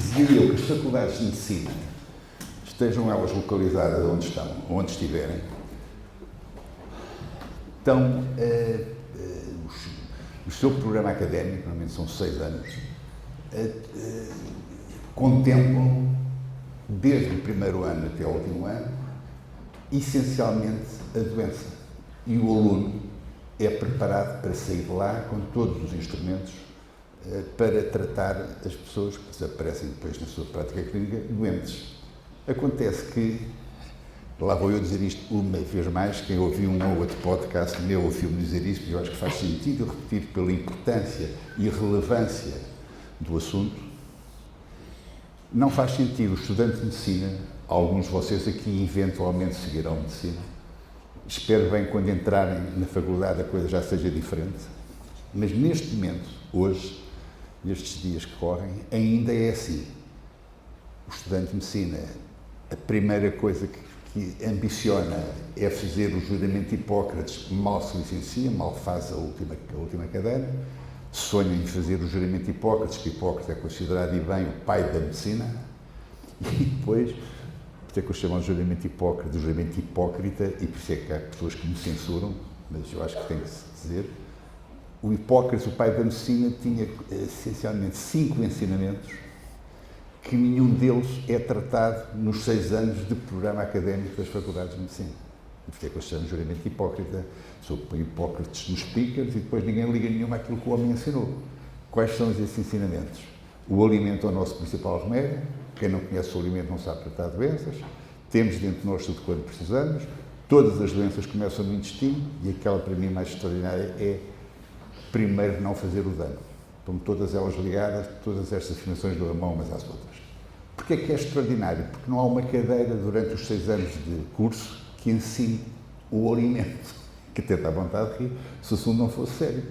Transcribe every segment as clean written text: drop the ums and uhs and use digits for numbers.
dizia eu que as faculdades de medicina, estejam elas localizadas onde estão, onde estiverem, estão, o seu programa académico, normalmente são 6 anos, contemplam, desde o primeiro ano até o último ano, essencialmente a doença. E o aluno é preparado para sair de lá com todos os instrumentos para tratar as pessoas que desaparecem depois na sua prática clínica doentes. Acontece que, lá vou eu dizer isto uma vez mais, quem ouviu um ou outro podcast meu ouviu-me dizer isto, porque eu acho que faz sentido repetir pela importância e relevância do assunto. Não faz sentido o estudante de medicina, alguns de vocês aqui eventualmente seguirão medicina, espero bem quando entrarem na faculdade a coisa já seja diferente, mas neste momento, hoje, nestes dias que correm, ainda é assim. O estudante de medicina, a primeira coisa que ambiciona é fazer o juramento de Hipócrates, mal se licencia, mal faz a última cadeira, sonha em fazer o juramento de Hipócrates, que Hipócrates é considerado e bem o pai da medicina, e depois, por isso é que eu chamo de juramento de Hipócrates, o juramento hipócrita, e por isso é que há pessoas que me censuram, mas eu acho que tem que se dizer. O Hipócrates, o pai da medicina, tinha essencialmente 5 ensinamentos, que nenhum deles é tratado nos 6 anos de programa académico das faculdades de medicina. E porque é que eu chamo de juramento hipócrita? Só põe Hipócrates nos speakers e depois ninguém liga nenhuma àquilo que o homem ensinou. Quais são esses ensinamentos? O alimento é o nosso principal remédio. Quem não conhece o alimento não sabe tratar doenças. Temos dentro de nós tudo quanto precisamos. Todas as doenças começam no intestino e aquela para mim mais extraordinária é primeiro não fazer o dano. Estão todas elas ligadas, todas estas afirmações do mão umas às outras. Porquê é que é extraordinário? Porque não há uma cadeira durante os 6 anos de curso que ensine o alimento, que até dá vontade de rir, se o assunto não fosse sério.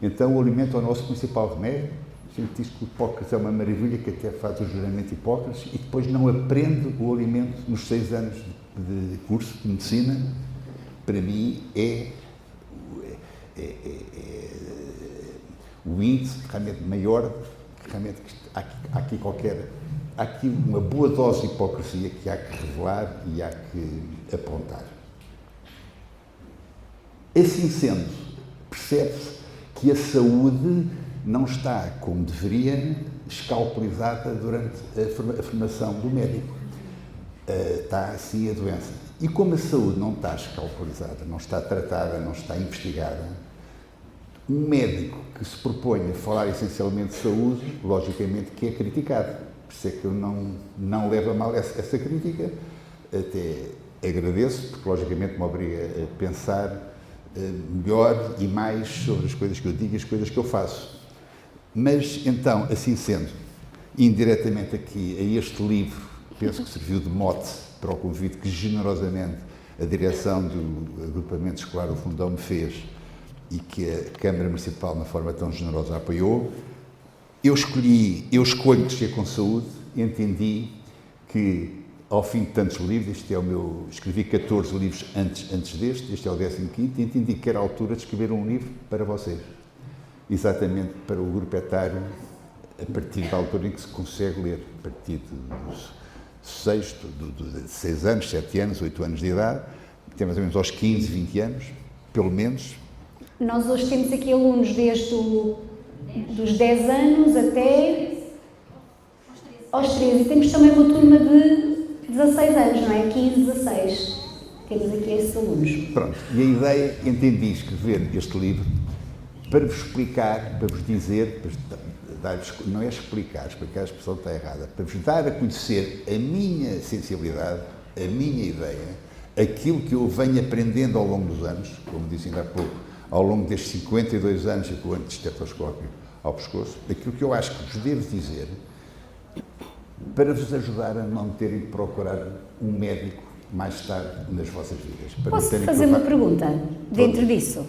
Então o alimento é o nosso principal remédio. A gente diz que o Hipócrates é uma maravilha, que até faz o juramento de Hipócrates e depois não aprende o alimento nos 6 anos de curso de medicina. Para mim é o índice realmente maior, que realmente há aqui uma boa dose de hipocrisia que há que revelar e há que apontar. Assim sendo, percebe-se que a saúde não está, como deveria, escalpelizada durante a formação do médico. Está assim a doença. E como a saúde não está escalpelizada, não está tratada, não está investigada, um médico que se propõe a falar essencialmente de saúde, logicamente que é criticado. Por isso é que eu não levo a mal essa crítica, até agradeço, porque logicamente me obriga a pensar melhor e mais sobre as coisas que eu digo e as coisas que eu faço. Mas, então, assim sendo, indiretamente aqui a este livro, penso que serviu de mote para o convite que generosamente a direção do agrupamento escolar do Fundão me fez e que a Câmara Municipal, de uma forma tão generosa, apoiou. Eu escolho crescer com saúde e entendi que, ao fim de tantos livros, escrevi 14 livros antes deste, este é o 15º, e entendi que era a altura de escrever um livro para vocês. Exatamente para o grupo etário, a partir da altura em que se consegue ler, a partir dos 6 anos, 7 anos, 8 anos de idade, até mais ou menos aos 15, 20 anos, pelo menos. Nós hoje temos aqui alunos desde dos 10 anos até aos 13, e temos também uma turma de 16 anos, não é? 15, 16. Temos aqui esses alunos. Pronto, e a ideia, entendi escrever este livro para vos explicar, para vos dizer, não é explicar, a expressão está errada, para vos dar a conhecer a minha sensibilidade, a minha ideia, aquilo que eu venho aprendendo ao longo dos anos, como disse ainda há pouco, ao longo destes 52 anos com o anti-estetoscópio ao pescoço, aquilo que eu acho que vos devo dizer para vos ajudar a não terem de procurar um médico mais tarde nas vossas vidas. Posso fazer uma pergunta dentro disso?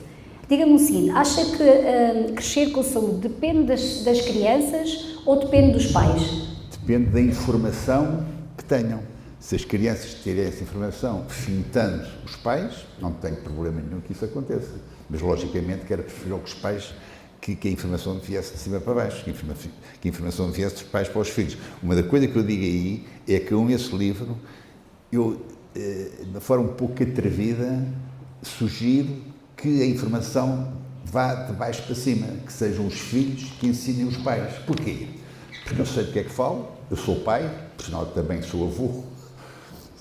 Diga-me o seguinte, acha que crescer com saúde depende das crianças ou depende dos pais? Depende da informação que tenham. Se as crianças tiverem essa informação fintando os pais, não tenho problema nenhum que isso aconteça. Mas, logicamente, que era preferível que os pais que a informação viesse de cima para baixo, que a informação viesse dos pais para os filhos. Uma da coisa que eu digo aí é que com esse livro, eu, de forma um pouco atrevida, sugiro que a informação vá de baixo para cima, que sejam os filhos que ensinem os pais. Porquê? Porque eu sei do que é que falo, eu sou pai, por sinal também sou avô,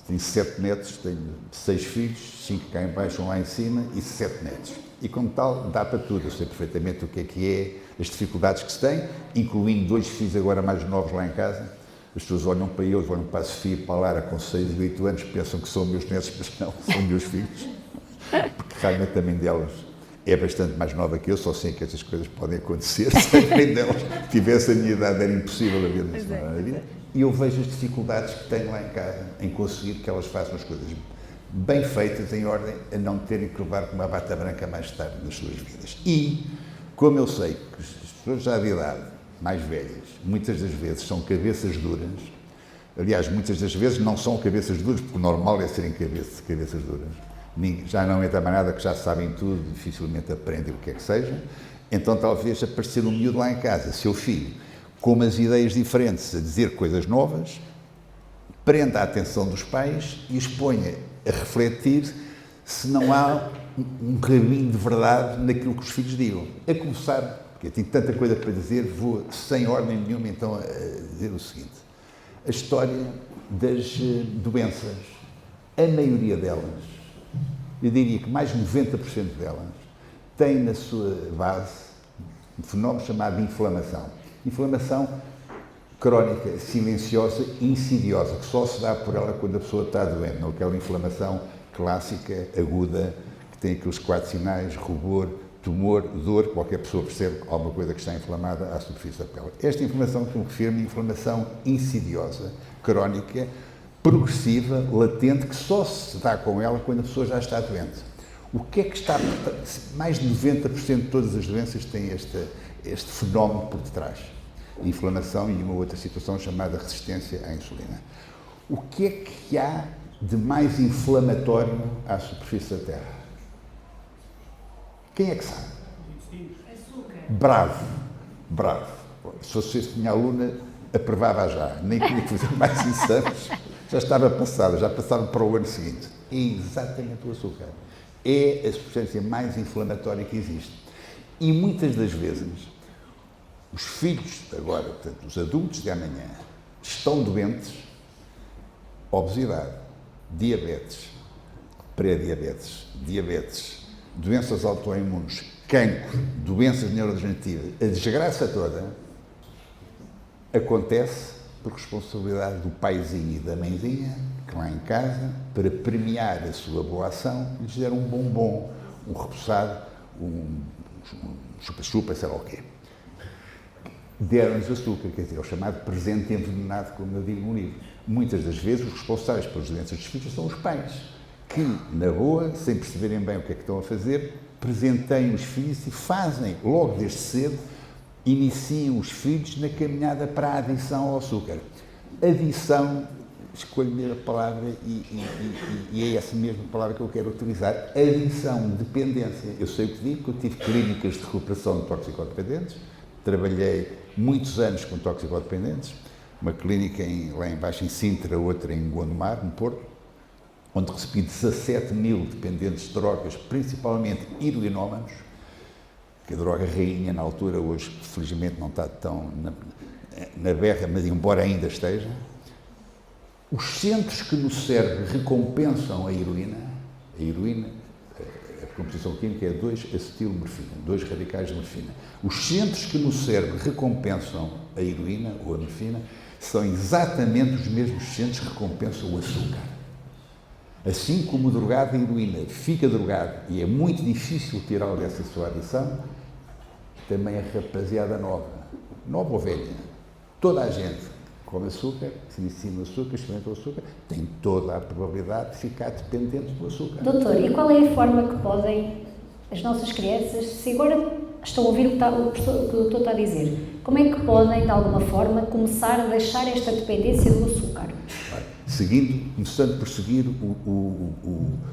tenho 7 netos, tenho 6 filhos, 5 cá em baixo, 1 lá em cima e 7 netos. E como tal, dá para tudo, eu sei perfeitamente o que é as dificuldades que se têm, incluindo 2 filhos agora mais novos lá em casa. As pessoas olham para eles, olham para a Sofia e para a Lara com 6 e 8 anos, pensam que são meus netos, mas não, são meus filhos, porque realmente a mãe delas é bastante mais nova que eu, só sei que estas coisas podem acontecer, se a mãe delas tivesse a minha idade era impossível haver na vida. E eu vejo as dificuldades que tenho lá em casa em conseguir que elas façam as coisas bem feitas, em ordem, a não terem que levar com uma bata branca mais tarde nas suas vidas. E, como eu sei que as pessoas já de idade, mais velhas, muitas das vezes são cabeças duras, aliás, muitas das vezes não são cabeças duras, porque o normal é serem cabeças duras, já não entra mais nada, que já sabem tudo, dificilmente aprendem o que é que seja, então talvez aparecer um miúdo lá em casa, seu filho, com umas ideias diferentes, a dizer coisas novas, prenda a atenção dos pais e os ponha a refletir se não há um rabinho de verdade naquilo que os filhos digam. A começar, porque eu tenho tanta coisa para dizer, vou sem ordem nenhuma então a dizer o seguinte. A história das doenças, a maioria delas, eu diria que mais de 90% delas, tem na sua base um fenómeno chamado inflamação. Inflamação crónica, silenciosa e insidiosa, que só se dá por ela quando a pessoa está doente, não aquela inflamação clássica, aguda, que tem aqueles 4 sinais, rubor, tumor, dor, qualquer pessoa percebe alguma coisa que está inflamada à superfície da pele. Esta inflamação que me refiro é inflamação insidiosa, crónica, progressiva, latente, que só se dá com ela quando a pessoa já está doente. O que é que está por trás? Mais de 90% de todas as doenças têm este fenómeno por detrás. Inflamação e uma outra situação chamada resistência à insulina. O que é que há de mais inflamatório à superfície da Terra? Quem é que sabe? Açúcar. Bravo. Se fosse minha aluna, aprovava já. Nem tinha que fazer mais exames. Já estava passada, já passava para o ano seguinte. É exatamente o açúcar. É a substância mais inflamatória que existe. E muitas das vezes, os filhos agora, portanto, os adultos de amanhã, estão doentes, obesidade, diabetes, pré-diabetes, diabetes, doenças autoimunes, cancro, doenças neurodegenerativas, a desgraça toda acontece por responsabilidade do paizinho e da mãezinha, que lá em casa, para premiar a sua boa ação, lhes deram um bombom, um repousado, um chupa-chupa, sei lá o quê. Deram-nos açúcar, quer dizer, é o chamado presente envenenado, como eu digo no livro. Muitas das vezes os responsáveis pelas doenças dos filhos são os pais, que, na boa, sem perceberem bem o que é que estão a fazer, presenteiam os filhos e fazem, logo desde cedo, iniciam os filhos na caminhada para a adição ao açúcar. Adição, escolho a palavra e é essa mesma palavra que eu quero utilizar, adição, dependência. Eu sei o que digo, que eu tive clínicas de recuperação de toxicodependentes, trabalhei muitos anos com toxicodependentes, uma clínica lá embaixo em Sintra, outra em Gondomar, no Porto, onde recebi 17 mil dependentes de drogas, principalmente heroinómanos, que a droga rainha na altura, hoje felizmente não está tão na berra, mas embora ainda esteja. Os centros que no cérebro recompensam a heroína, a composição química é 2-acetilmorfina, 2 radicais de morfina. Os centros que no cérebro recompensam a heroína ou a morfina são exatamente os mesmos centros que recompensam o açúcar. Assim como o drogado da heroína fica drogado e é muito difícil tirá-lo dessa sua adição, também a rapaziada nova ou velha, toda a gente come açúcar, se inicia no açúcar, experimenta o açúcar, tem toda a probabilidade de ficar dependente do açúcar. Doutor, e qual é a forma que podem as nossas crianças, se agora estão a ouvir o que o doutor está a dizer, como é que podem, de alguma forma, começar a deixar esta dependência do açúcar? Começando por seguir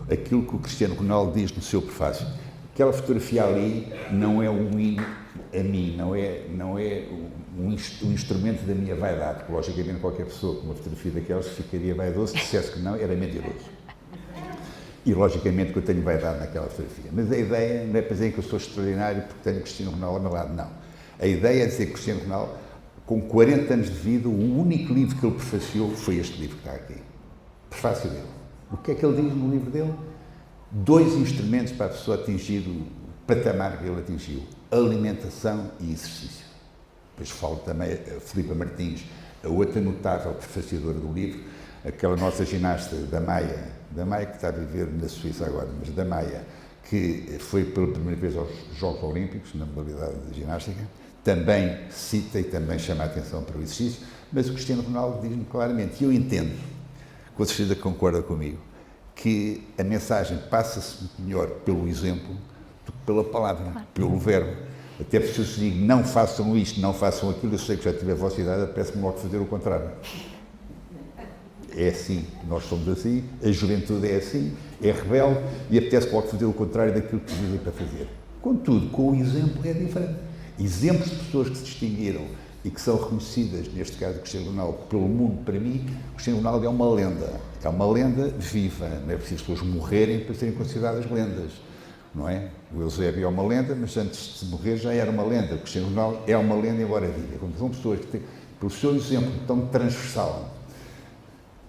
aquilo que o Cristiano Ronaldo diz no seu prefácio. Aquela fotografia ali não é um hino a mim, não é um instrumento da minha vaidade, porque logicamente qualquer pessoa com uma fotografia daquelas ficaria vaidoso, se dissesse que não, era mentiroso. E logicamente que eu tenho vaidade naquela fotografia. Mas a ideia não é para dizer que eu sou extraordinário porque tenho Cristiano Ronaldo ao meu lado, não. A ideia é dizer que Cristiano Ronaldo, com 40 anos de vida, o único livro que ele prefaciou foi este livro que está aqui. Prefácio dele. O que é que ele diz no livro dele? 2 instrumentos para a pessoa atingir o patamar que ele atingiu: alimentação e exercício. Depois falo também a Filipa Martins, a outra notável prefaciadora do livro, aquela nossa ginasta da Maia que está a viver na Suíça agora, mas da Maia, que foi pela primeira vez aos Jogos Olímpicos, na modalidade de ginástica, também cita e também chama a atenção para o exercício, mas o Cristiano Ronaldo diz-me claramente, e eu entendo, com certeza concorda comigo, que a mensagem passa-se melhor pelo exemplo do que pela palavra, pelo verbo. Até porque se eu digo não façam isto, não façam aquilo, eu sei que já tive a vossa idade, apetece-me logo fazer o contrário. É assim, nós somos assim, a juventude é assim, é rebelde e apetece logo fazer o contrário daquilo que dizem para fazer. Contudo, com o exemplo é diferente. Exemplos de pessoas que se distinguiram e que são reconhecidas, neste caso, Cristiano Ronaldo, pelo mundo, para mim, Cristiano Ronaldo é uma lenda viva, não é preciso as pessoas morrerem para serem consideradas lendas, não é? O Eusébio é uma lenda, mas antes de morrer já era uma lenda. O Cristiano Ronaldo é uma lenda embora viva. Quando são pessoas que têm, pelo seu exemplo tão transversal,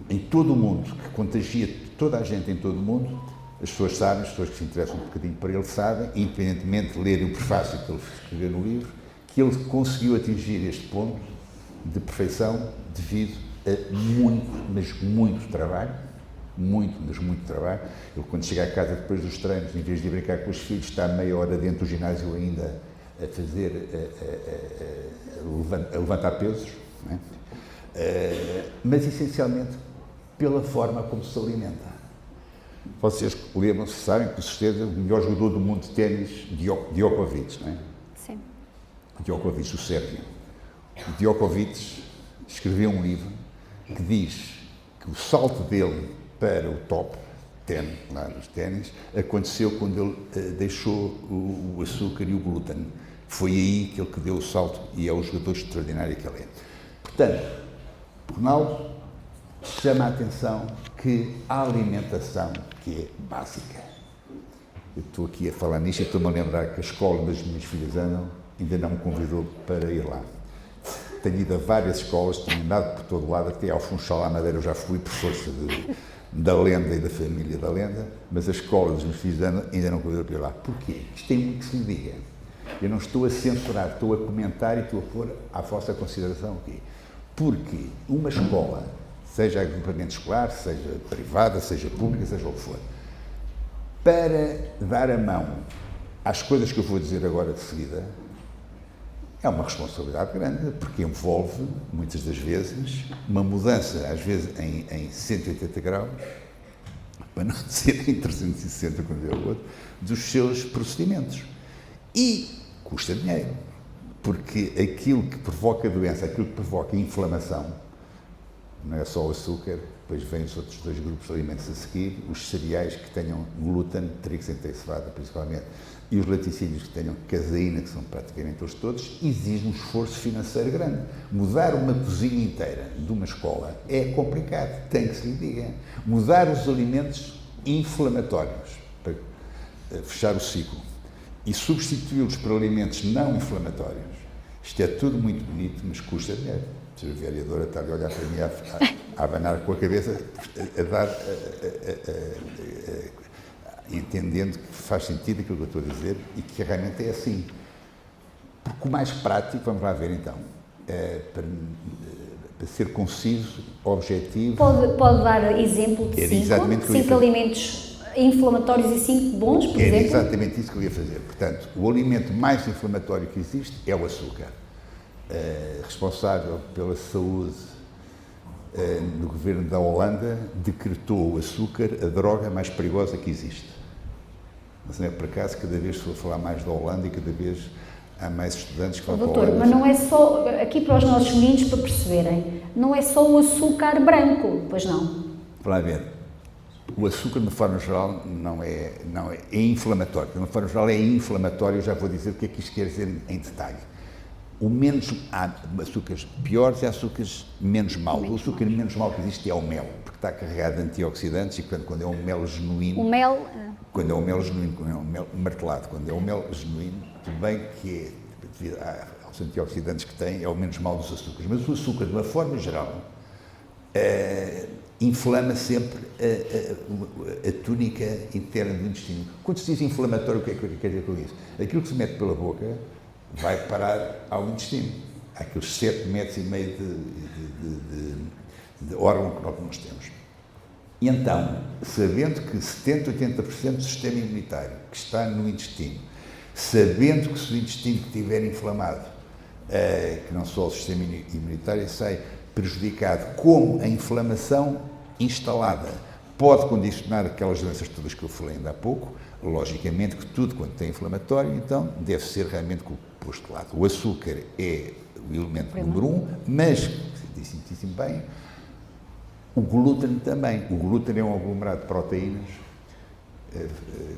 em todo o mundo, que contagia toda a gente em todo o mundo, as pessoas sabem, as pessoas que se interessam um bocadinho por ele sabem, independentemente de lerem o prefácio que ele escreveu no livro, que ele conseguiu atingir este ponto de perfeição devido a muito, mas muito trabalho, muito trabalho. Ele, quando chega a casa depois dos treinos, em vez de ir brincar com os filhos, está meia hora dentro do ginásio ainda a fazer, a levantar pesos, não é? Mas essencialmente pela forma como se alimenta. Vocês lembram-se, sabem que, com certeza, o melhor jogador do mundo de ténis, Djokovic, não é? Sim. Djokovic, o sérvio. O Djokovic escreveu um livro que diz que o salto dele para o top 10, lá nos ténis, aconteceu quando ele deixou o açúcar e o glúten. Foi aí que ele que deu o salto e é o jogador extraordinário que ele é. Portanto, Ronaldo chama a atenção que a alimentação, que é básica. Eu estou aqui a falar nisto e estou-me a lembrar que a escola onde as minhas filhas andam ainda não me convidou para ir lá. Tenho ido a várias escolas, tenho andado por todo lado, até ao Funchal à Madeira eu já fui por força da lenda e da família da lenda, mas a escola dos meus filhos ainda não me convidou para ir lá. Porquê? Isto tem muito que se lhe diga. Eu não estou a censurar, estou a comentar e estou a pôr à vossa consideração o quê? Porque uma escola, seja agrupamento escolar, seja privada, seja pública, seja o que for, para dar a mão às coisas que eu vou dizer agora de seguida, é uma responsabilidade grande, porque envolve, muitas das vezes, uma mudança, às vezes em 180 graus, para não dizer em 360, quando é o outro, dos seus procedimentos. E custa dinheiro, porque aquilo que provoca doença, aquilo que provoca inflamação, não é só o açúcar, depois vêm os outros 2 grupos de alimentos a seguir, os cereais que tenham glúten, trigo sem ter cevada principalmente, e os laticínios que tenham caseína, que são praticamente todos, exige um esforço financeiro grande. Mudar uma cozinha inteira de uma escola é complicado, tem que se lhe diga. Mudar os alimentos inflamatórios, para fechar o ciclo, e substituí-los por alimentos não inflamatórios, isto é tudo muito bonito, mas custa dinheiro. A senhora vereadora está a olhar para mim a abanar com a cabeça, entendendo que faz sentido aquilo que eu estou a dizer e que realmente é assim. Porque o mais prático, vamos lá ver então, para ser conciso, objetivo... Pode dar exemplo de 5 alimentos inflamatórios e 5 bons, por exemplo? É exatamente isso que eu ia fazer. Portanto, o alimento mais inflamatório que existe é o açúcar. Responsável pela saúde no governo da Holanda, decretou o açúcar a droga mais perigosa que existe. Mas não é por acaso, cada vez estou a falar mais da Holanda e cada vez há mais estudantes que vão para a Holanda. Mas não é só, aqui para os nossos meninos, para perceberem, não é só o açúcar branco, pois não? Vamos lá ver. O açúcar, de uma forma geral, é inflamatório. De uma forma geral, é inflamatório. Eu já vou dizer o que é que isto quer dizer em detalhe. Há açúcares piores e há açúcares menos maus. O açúcar menos mau que existe é o mel, porque está carregado de antioxidantes e quando é um mel genuíno... O mel... Quando é um mel genuíno, quando é um mel martelado, quando é um mel genuíno, tudo bem que é, devido aos antioxidantes que tem, é o menos mau dos açúcares. Mas o açúcar, de uma forma geral, inflama sempre a túnica interna do intestino. Quando se diz inflamatório, o que é que quer dizer com isso? Aquilo que se mete pela boca vai parar ao intestino. Há aqueles 7,5 metros de órgão que nós temos. E então, sabendo que 70% a 80% do sistema imunitário que está no intestino, sabendo que se o intestino estiver inflamado, que não só o sistema imunitário sai prejudicado, como a inflamação instalada pode condicionar aquelas doenças todas que eu falei ainda há pouco, logicamente que tudo quanto tem inflamatório, então, deve ser realmente posto de lado. O açúcar é o elemento número 1, mas, disse muitíssimo bem, o glúten também. O glúten é um aglomerado de proteínas,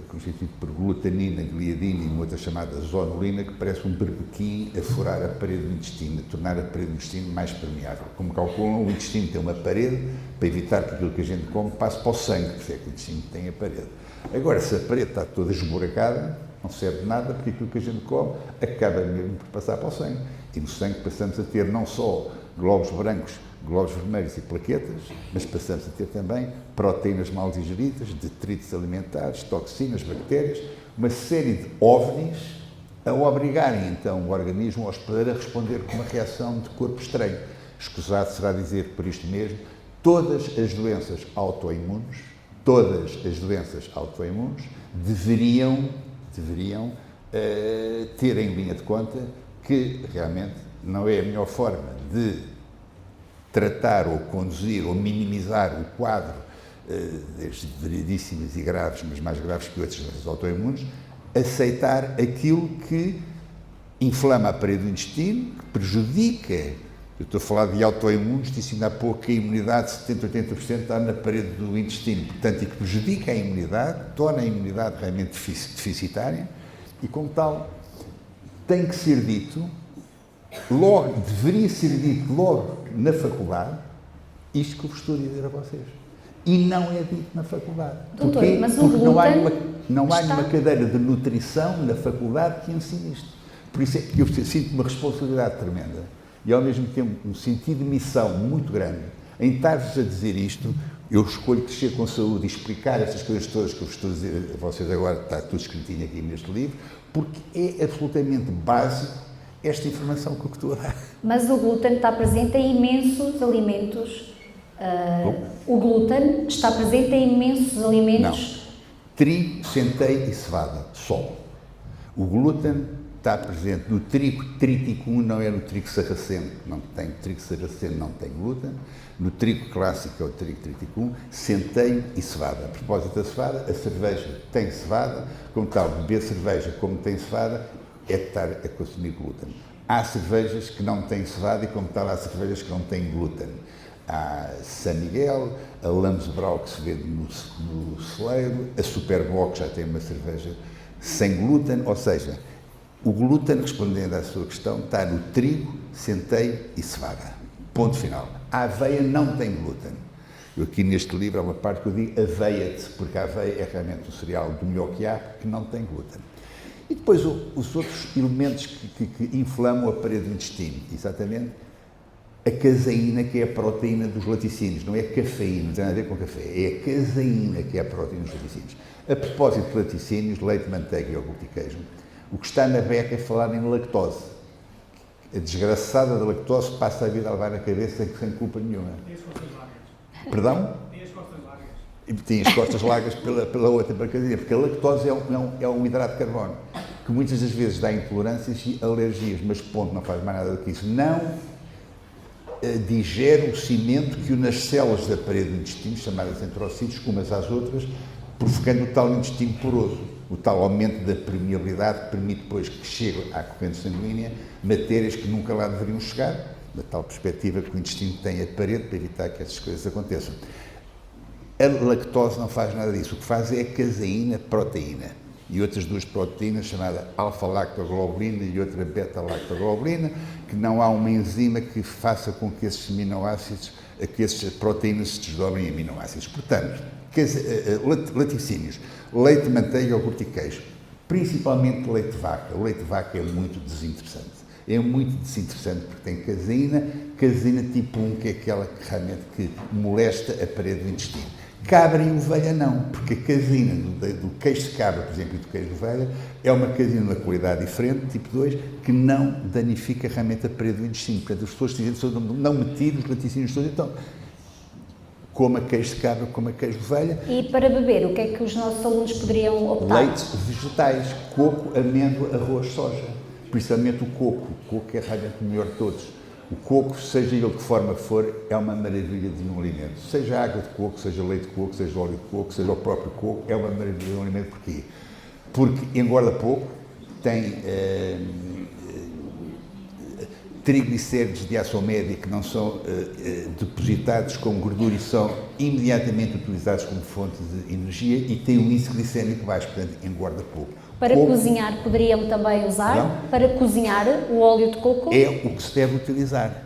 constituído por glutamina, gliadina e uma outra chamada zonulina, que parece um berbequim a furar a parede do intestino, a tornar a parede do intestino mais permeável. Como calculam, o intestino tem uma parede para evitar que aquilo que a gente come passe para o sangue, por isso é que o intestino tem a parede. Agora, se a parede está toda esburacada, não serve de nada, porque aquilo que a gente come acaba mesmo por passar para o sangue. E no sangue passamos a ter não só glóbulos brancos, glóbulos vermelhos e plaquetas, mas passamos a ter também proteínas mal digeridas, detritos alimentares, toxinas, bactérias, uma série de OVNIs a obrigarem então o organismo, o hospedeiro, a responder com uma reação de corpo estranho. Escusado será dizer por isto mesmo, todas as doenças autoimunes deveriam ter em linha de conta que realmente não é a melhor forma de tratar ou conduzir ou minimizar o quadro destes variedíssimos e graves, mas mais graves que outras doenças autoimunes, aceitar aquilo que inflama a parede do intestino, que prejudica, eu estou a falar de autoimunes, disse ainda há pouco que a imunidade, 70% a 80% está na parede do intestino, portanto, e que prejudica a imunidade, torna a imunidade realmente deficitária, e como tal, tem que ser dito, deveria ser dito logo na faculdade, isto que eu vos estou a dizer a vocês. E não é dito na faculdade. Doutor, porquê? mas Porque não há está... nenhuma cadeira de nutrição na faculdade que ensine isto. Por isso é que eu sinto uma responsabilidade tremenda e, ao mesmo tempo, um sentido de missão muito grande em estar-vos a dizer isto. Eu escolho crescer com saúde e explicar estas coisas todas que eu vos estou a dizer a vocês agora, está tudo escritinho aqui neste livro, porque é absolutamente básico esta informação que eu estou a dar. Mas o glúten está presente em imensos alimentos. O glúten está presente em imensos alimentos. Não. Trigo, centeio e cevada, só. O glúten está presente no trigo trítico 1, não é no trigo sarraceno. Não tem trigo sarraceno, não tem glúten. No trigo clássico, é o trigo trítico 1, centeio e cevada. A propósito da cevada, a cerveja tem cevada, como tal, beber cerveja como tem cevada, é estar a consumir glúten. Há cervejas que não têm cevada e, como tal, há cervejas que não têm glúten. Há San Miguel, a Lamsbrau, que se vende no celeiro, a Superboc já tem uma cerveja sem glúten, ou seja, o glúten, respondendo à sua questão, está no trigo, centeio e cevada. Ponto final. A aveia não tem glúten. Eu aqui neste livro há uma parte que eu digo aveia-te, porque a aveia é realmente um cereal do melhor que há, que não tem glúten. E depois os outros elementos que inflamam a parede do intestino, exatamente, a caseína, que é a proteína dos laticínios, não é a cafeína, não tem nada a ver com café, é a caseína que é a proteína dos laticínios. A propósito de laticínios, leite, manteiga, iogurte e queijo, o que está na beca é falar em lactose. A desgraçada da lactose passa a vida a levar na cabeça sem culpa nenhuma. Tem as costas largas. Perdão? Tem as costas largas. E tem as costas largas pela outra porcaria, porque a lactose é um hidrato de carbono, que muitas das vezes dá intolerâncias e alergias, mas ponto, não faz mais nada do que isso. Não digere o cimento que une as células da parede do intestino, chamadas enterocitos, umas às outras, provocando o tal intestino poroso, o tal aumento da permeabilidade que permite depois que chegue à corrente sanguínea matérias que nunca lá deveriam chegar, da tal perspectiva que o intestino tem a parede para evitar que essas coisas aconteçam. A lactose não faz nada disso. O que faz é a caseína, proteína. E outras duas proteínas, chamada alfa-lactoglobulina e outra beta-lactoglobulina, que não há uma enzima que faça com que esses aminoácidos, que essas proteínas se desdobrem em aminoácidos. Portanto, laticínios, leite, manteiga, iogurte e queijo, principalmente leite de vaca. O leite de vaca é muito desinteressante. É muito desinteressante porque tem caseína tipo 1, que é aquela que realmente que molesta a parede do intestino. Cabra e ovelha não, porque a caseína do queijo de cabra, por exemplo, e do queijo de ovelha, é uma caseína de uma qualidade diferente, tipo 2, que não danifica realmente a parede do intestino. Portanto, as pessoas dizem que não metidos, os laticínios todos, então, coma queijo de cabra, coma queijo de ovelha. E para beber, o que é que os nossos alunos poderiam optar? Leites vegetais, coco, amêndoa, arroz, soja. Principalmente o coco. O coco é realmente o melhor de todos. O coco, seja ele de que forma for, é uma maravilha de um alimento. Seja água de coco, seja leite de coco, seja óleo de coco, seja o próprio coco, é uma maravilha de um alimento. Porquê? Porque engorda pouco, tem triglicéridos de ação média que não são depositados como gordura e são imediatamente utilizados como fonte de energia e tem um índice glicémico baixo, portanto engorda pouco. Para cozinhar poderiam também usar? Não? Para cozinhar o óleo de coco? É o que se deve utilizar.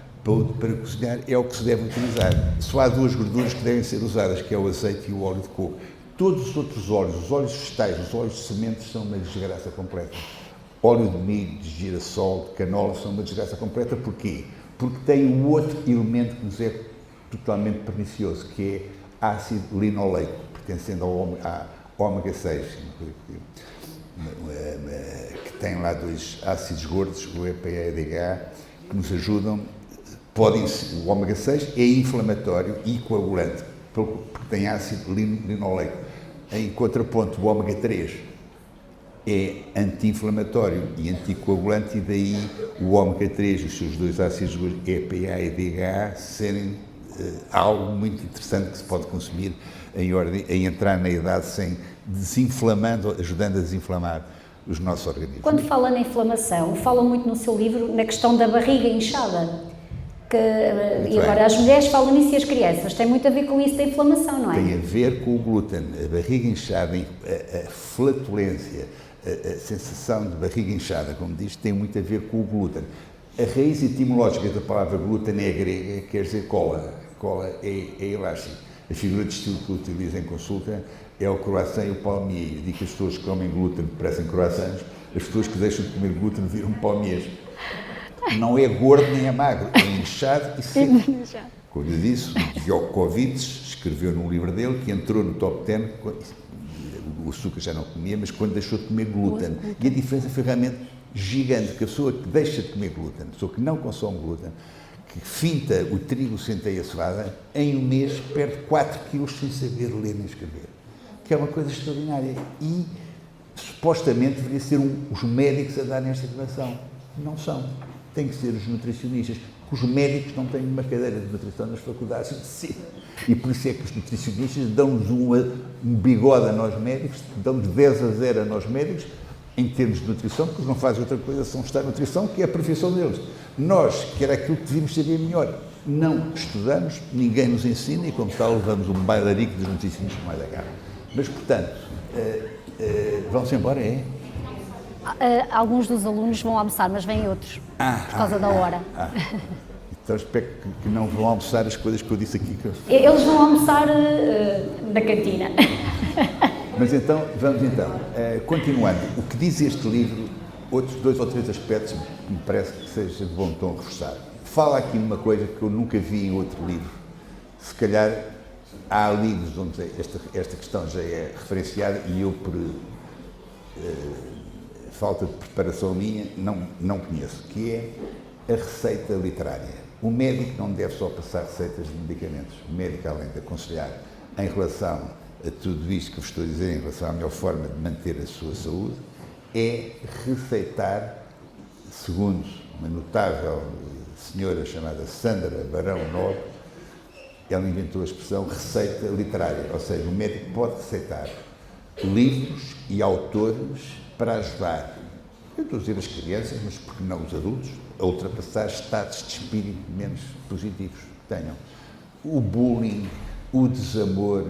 Para cozinhar é o que se deve utilizar. Só há duas gorduras que devem ser usadas, que é o azeite e o óleo de coco. Todos os outros óleos, os óleos vegetais, os óleos de sementes, são uma desgraça completa. Óleo de milho, de girassol, de canola, são uma desgraça completa. Porquê? Porque tem um outro elemento que nos é totalmente pernicioso, que é ácido linoleico, pertencendo ao ômega 6, que tem lá dois ácidos gordos, o EPA e o DHA, que nos ajudam. O ômega 6 é inflamatório e coagulante, porque tem ácido linoleico. Em contraponto, o ômega 3 é anti-inflamatório e anticoagulante, e daí o ômega 3 e os seus dois ácidos gordos, EPA e DHA, serem algo muito interessante que se pode consumir em entrar na idade sem desinflamando, ajudando a desinflamar os nossos organismos. Quando fala na inflamação, fala muito no seu livro na questão da barriga inchada. E agora as mulheres falam nisso e as crianças. Tem muito a ver com isso da inflamação, não é? Tem a ver com o glúten. A barriga inchada, a flatulência, a sensação de barriga inchada, como diz, tem muito a ver com o glúten. A raiz etimológica da palavra glúten é grega, quer dizer cola. Cola é elástico. A figura de estilo que eu utilizo em consulta é o croissant e o palmier. Eu digo que as pessoas que comem glúten parecem croissants, as pessoas que deixam de comer glúten viram palmiers. Não é gordo nem é magro, é inchado e seco. Como eu disse, o Djokovic escreveu num livro dele que entrou no top 10, o açúcar já não comia, mas quando deixou de comer glúten. E a diferença foi realmente gigante, que a pessoa que deixa de comer glúten, a pessoa que não consome glúten, que finta o trigo, o centeio e a cevada, em um mês perde 4 quilos sem saber ler nem escrever. Que é uma coisa extraordinária. E, supostamente, deveria ser os médicos a darem esta informação. Não são. Tem que ser os nutricionistas. Os médicos não têm uma cadeira de nutrição nas faculdades de medicina. E por isso é que os nutricionistas dão-nos um bigode a nós médicos, dão-nos 10 a 0 a nós médicos, em termos de nutrição, porque não fazem outra coisa senão estudar nutrição, que é a profissão deles. Nós, que era aquilo que devíamos saber melhor, não estudamos, ninguém nos ensina e, como tal, levamos um bailarico dos nutricionistas mais a cara. Mas, portanto, vão-se embora, é? Alguns dos alunos vão almoçar, mas vêm outros, por causa da hora. Então espero que não vão almoçar as coisas que eu disse aqui. Eles vão almoçar na cantina. Mas então, vamos então, continuando. O que diz este livro, outros 2 ou 3 aspectos que me parece que seja de bom tom reforçar. Fala aqui uma coisa que eu nunca vi em outro livro. Se calhar há livros onde esta questão já é referenciada e eu, por falta de preparação minha, não conheço, que é a receita literária. O médico não deve só passar receitas de medicamentos. O médico, além de aconselhar em relação a tudo isto que vos estou a dizer, em relação à melhor forma de manter a sua saúde, é receitar, segundo uma notável senhora chamada Sandra Barão Nobre, ela inventou a expressão receita literária, ou seja, o médico pode receitar livros e autores para ajudar, eu estou a dizer as crianças, mas porque não os adultos, a ultrapassar estados de espírito menos positivos que tenham. O bullying, o desamor,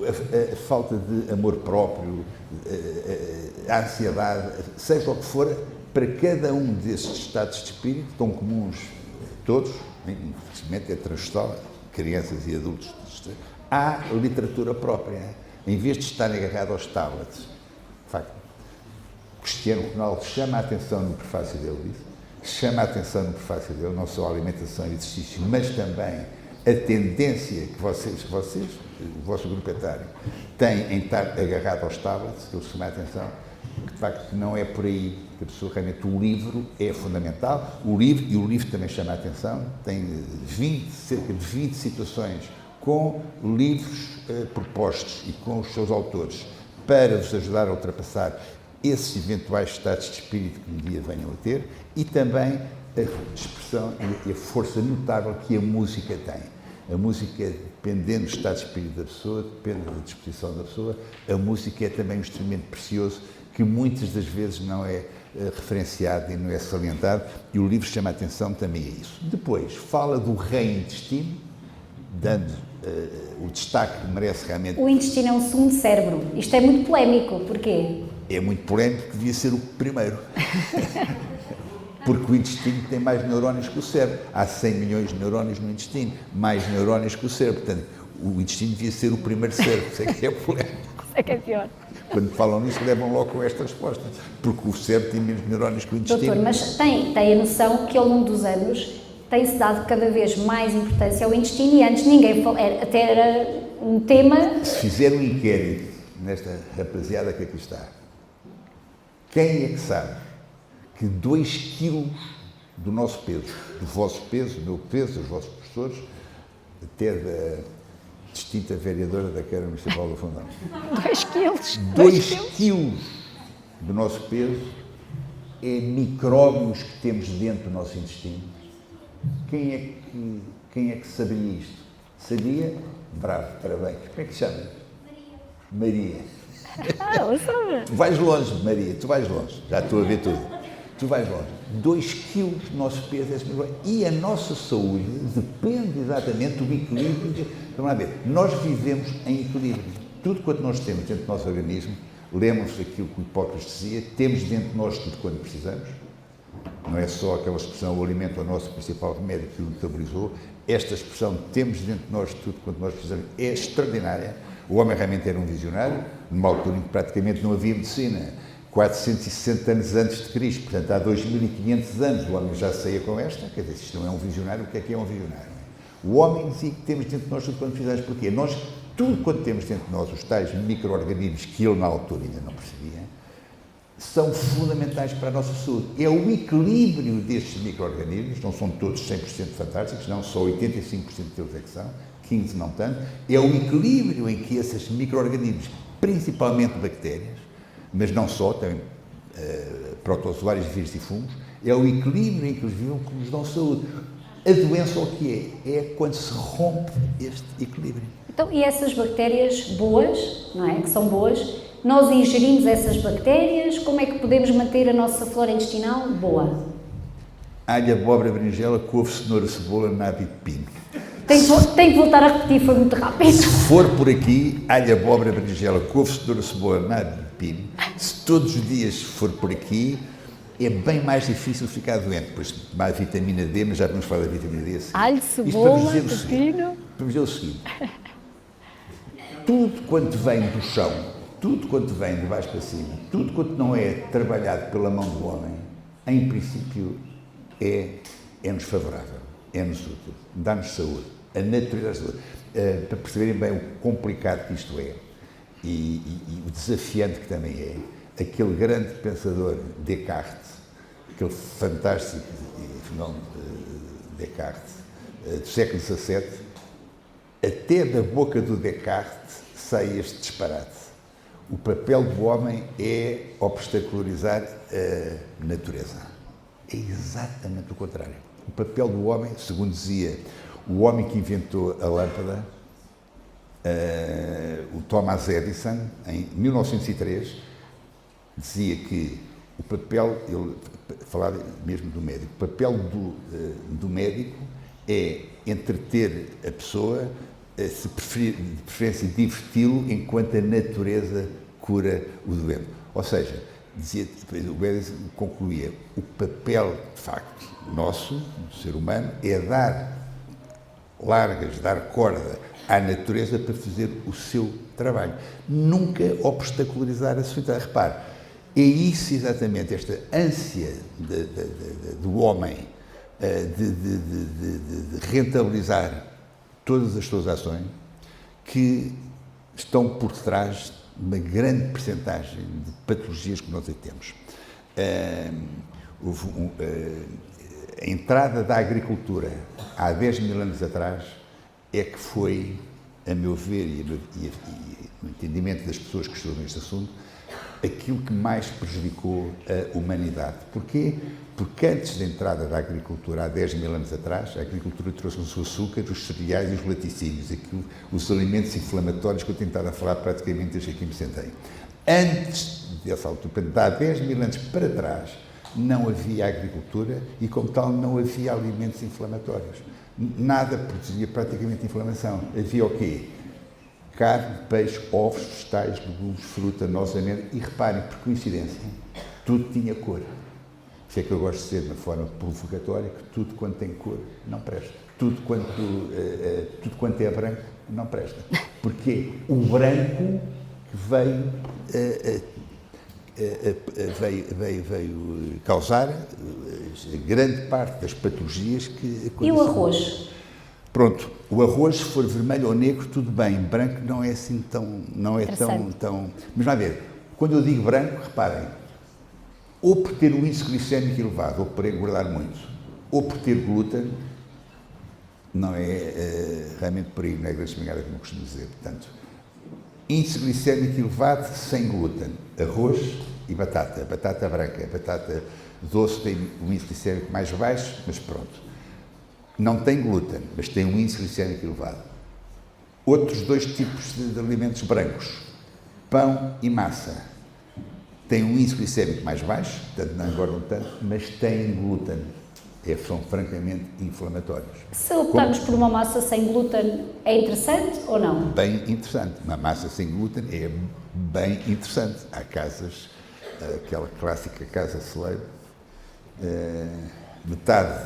a falta de amor próprio, a ansiedade, seja o que for, para cada um desses estados de espírito, tão comuns a todos, infelizmente é transversal, crianças e adultos, há literatura própria. Em vez de estar agarrado aos tablets, de facto, Cristiano Ronaldo chama a atenção no prefácio dele, não só a alimentação e o exercício, mas também a tendência que vocês, o vosso grupo etário, têm em estar agarrado aos tablets, ele chama a atenção, que de facto não é por aí que a pessoa realmente, o livro é fundamental, o livro também chama a atenção, tem cerca de 20 situações com livros propostos e com os seus autores para vos ajudar a ultrapassar esses eventuais estados de espírito que um dia venham a ter e também a expressão e a força notável que a música tem. A música, dependendo do estado de espírito da pessoa, depende da disposição da pessoa, a música é também um instrumento precioso que muitas das vezes não é referenciado e não é salientado, e o livro chama a atenção também a isso. Depois, fala do reintestino, dando o destaque que merece realmente. O intestino é um segundo cérebro. Isto é muito polémico. Porquê? É muito polémico, que devia ser o primeiro. Porque o intestino tem mais neurónios que o cérebro. Há 100 milhões de neurónios no intestino, mais neurónios que o cérebro. Portanto, o intestino devia ser o primeiro cérebro. Isso é que é polémico. Isso é que é pior. Quando falam nisso, levam logo com esta resposta. Porque o cérebro tem menos neurónios que o intestino. Doutor, mas tem a noção que ao longo dos anos tem-se dado cada vez mais importância ao intestino e antes ninguém até era um tema... Se fizer um inquérito nesta rapaziada que aqui está, quem é que sabe que 2 quilos do nosso peso, do vosso peso, do meu peso, dos vossos professores, até da distinta vereadora da Câmara Municipal do Fundão, 2 quilos? 2 quilos do nosso peso é micróbios que temos dentro do nosso intestino. Quem é que saberia isto? Sabia? Bravo, parabéns. Como é que se chama? Maria. Eu sabe. Tu vais longe, Maria, tu vais longe. Já estou a ver tudo. Tu vais longe. 2 quilos do nosso peso é micróbio. E a nossa saúde depende exatamente do equilíbrio. Vamos lá ver. Nós vivemos em equilíbrio. Tudo quanto nós temos dentro do nosso organismo, lembram-se daquilo que o Hipócrates dizia, temos dentro de nós tudo quanto precisamos. Não é só aquela expressão, o alimento é o nosso principal remédio que o metabolizou. Esta expressão, temos dentro de nós tudo quanto nós precisamos, é extraordinária. O homem realmente era um visionário, numa altura em que praticamente não havia medicina, 460 anos antes de Cristo, portanto há 2500 anos o homem já saía com esta, quer dizer, se isto não é um visionário, o que é um visionário? O homem dizia que temos dentro de nós tudo quanto precisamos, porquê? Nós, tudo quanto temos dentro de nós, os tais micro-organismos que ele na altura ainda não percebia, são fundamentais para a nossa saúde. É o equilíbrio destes micro-organismos, não são todos 100% fantásticos, não, só 85% deles é que são, 15% não tanto, é o equilíbrio em que esses micro-organismos, principalmente bactérias, mas não só, também protozoários, vírus e fungos, é o equilíbrio em que eles vivem que nos dão saúde. A doença o que é? É quando se rompe este equilíbrio. Então, e essas bactérias boas, não é? Que são boas, nós ingerimos essas bactérias, como é que podemos manter a nossa flora intestinal boa? Alho, abóbora, berinjela, couve, cenoura, cebola, nabo e pepino. Tenho que voltar a repetir, foi muito rápido. Se for por aqui, alho, abóbora, berinjela, couve, cenoura, cebola, nabo e pepino, se todos os dias for por aqui, é bem mais difícil ficar doente. Depois mais vitamina D, mas já vamos falar da vitamina D. Alho, cebola, pepino... Para dizer o seguinte, tudo quanto vem do chão, tudo quanto vem de baixo para cima, tudo quanto não é trabalhado pela mão do homem, em princípio é-nos favorável, é-nos útil, dá-nos saúde, a natureza da saúde. Para perceberem bem o complicado que isto é e o desafiante que também é, aquele grande pensador Descartes, aquele fantástico fenómeno Descartes, do século XVII, até da boca do Descartes sai este disparate. O papel do homem é obstacularizar a natureza. É exatamente o contrário. O papel do homem, segundo dizia o homem que inventou a lâmpada, o Thomas Edison, em 1903, dizia que o papel, ele falava mesmo do médico, o papel do médico é entreter a pessoa, de preferência diverti-lo enquanto a natureza cura o doente. Ou seja, o Bédice concluía, o papel, de facto, nosso, do ser humano, é dar largas, dar corda à natureza para fazer o seu trabalho. Nunca obstacularizar a sociedade. Repare, é isso exatamente, esta ânsia do homem de rentabilizar todas as suas ações que estão por trás de uma grande percentagem de patologias que nós aí temos. A entrada da agricultura há 10 mil anos atrás é que foi, a meu ver e no entendimento das pessoas que estudam este assunto, aquilo que mais prejudicou a humanidade. Porquê? Porque antes da entrada da agricultura, há 10 mil anos atrás, a agricultura trouxe-nos o açúcar, os cereais e os laticínios, os alimentos inflamatórios que eu tentava falar praticamente desde que aqui me sentei. Antes dessa altura, portanto, há 10 mil anos para trás, não havia agricultura e, como tal, não havia alimentos inflamatórios. Nada produzia praticamente inflamação. Havia o quê? Carne, peixe, ovos, vegetais, legumes, fruta, nozes, amêndoas. E reparem, por coincidência, tudo tinha cor. Isso é que eu gosto de ser de uma forma provocatória, que tudo quanto tem cor não presta. Tudo quanto é branco não presta. Porque o branco que veio causar grande parte das patologias que aconteceram. E o arroz? Pronto, o arroz, se for vermelho ou negro, tudo bem. Branco não é assim não é tão... Mas vai ver, quando eu digo branco, reparem, ou por ter um índice glicémico elevado, ou por engordar muito, ou por ter glúten, não é realmente por aí, não é grande espingarda, como eu costumo dizer. Portanto, índice glicémico elevado sem glúten, arroz e batata. Batata branca, batata doce tem um índice glicémico mais baixo, mas pronto. Não tem glúten, mas tem um índice glicémico elevado. Outros dois tipos de alimentos brancos, pão e massa, têm um índice glicémico mais baixo, portanto não engordam tanto, mas têm glúten. São francamente inflamatórios. Se optarmos por uma massa sem glúten, é interessante ou não? Bem interessante. Uma massa sem glúten é bem interessante. Há casas, aquela clássica casa celebre, metade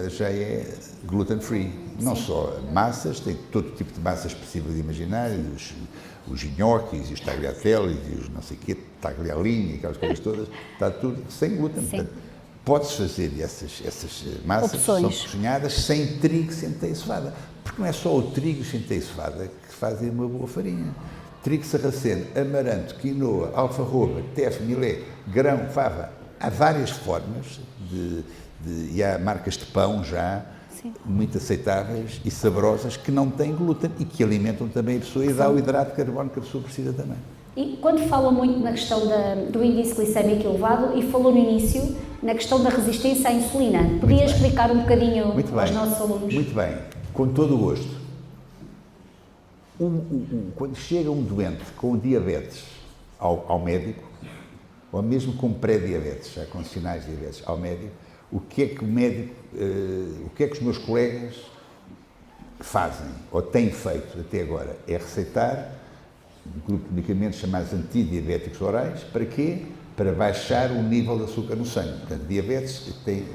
já é gluten-free. Não só massas, tem todo tipo de massas possíveis de imaginar, os gnocchis, os tagliatelles, e os não sei o quê, tagliolini, aquelas coisas todas, está tudo sem glúten. Portanto, pode-se fazer essas massas que são cozinhadas sem trigo, centeio e cevada. Porque não é só o trigo e centeio e cevada que fazem uma boa farinha. Trigo sarraceno, amaranto, quinoa, alfarroba, teff, milé, grão, fava. Há várias formas e há marcas de pão já muito aceitáveis e saborosas que não têm glúten e que alimentam também a pessoa e dá o hidrato de carbono que a pessoa precisa também. E quando fala muito na questão do índice glicémico elevado e falou no início na questão da resistência à insulina, podia explicar um bocadinho aos nossos alunos? Muito bem, com todo o gosto. Quando chega um doente com diabetes ao médico, ou mesmo com pré-diabetes, já com sinais de diabetes, ao médico, o que é que os meus colegas fazem, ou têm feito até agora, é receitar um grupo de medicamentos chamados antidiabéticos orais. Para quê? Para baixar o nível de açúcar no sangue. Portanto, diabetes tem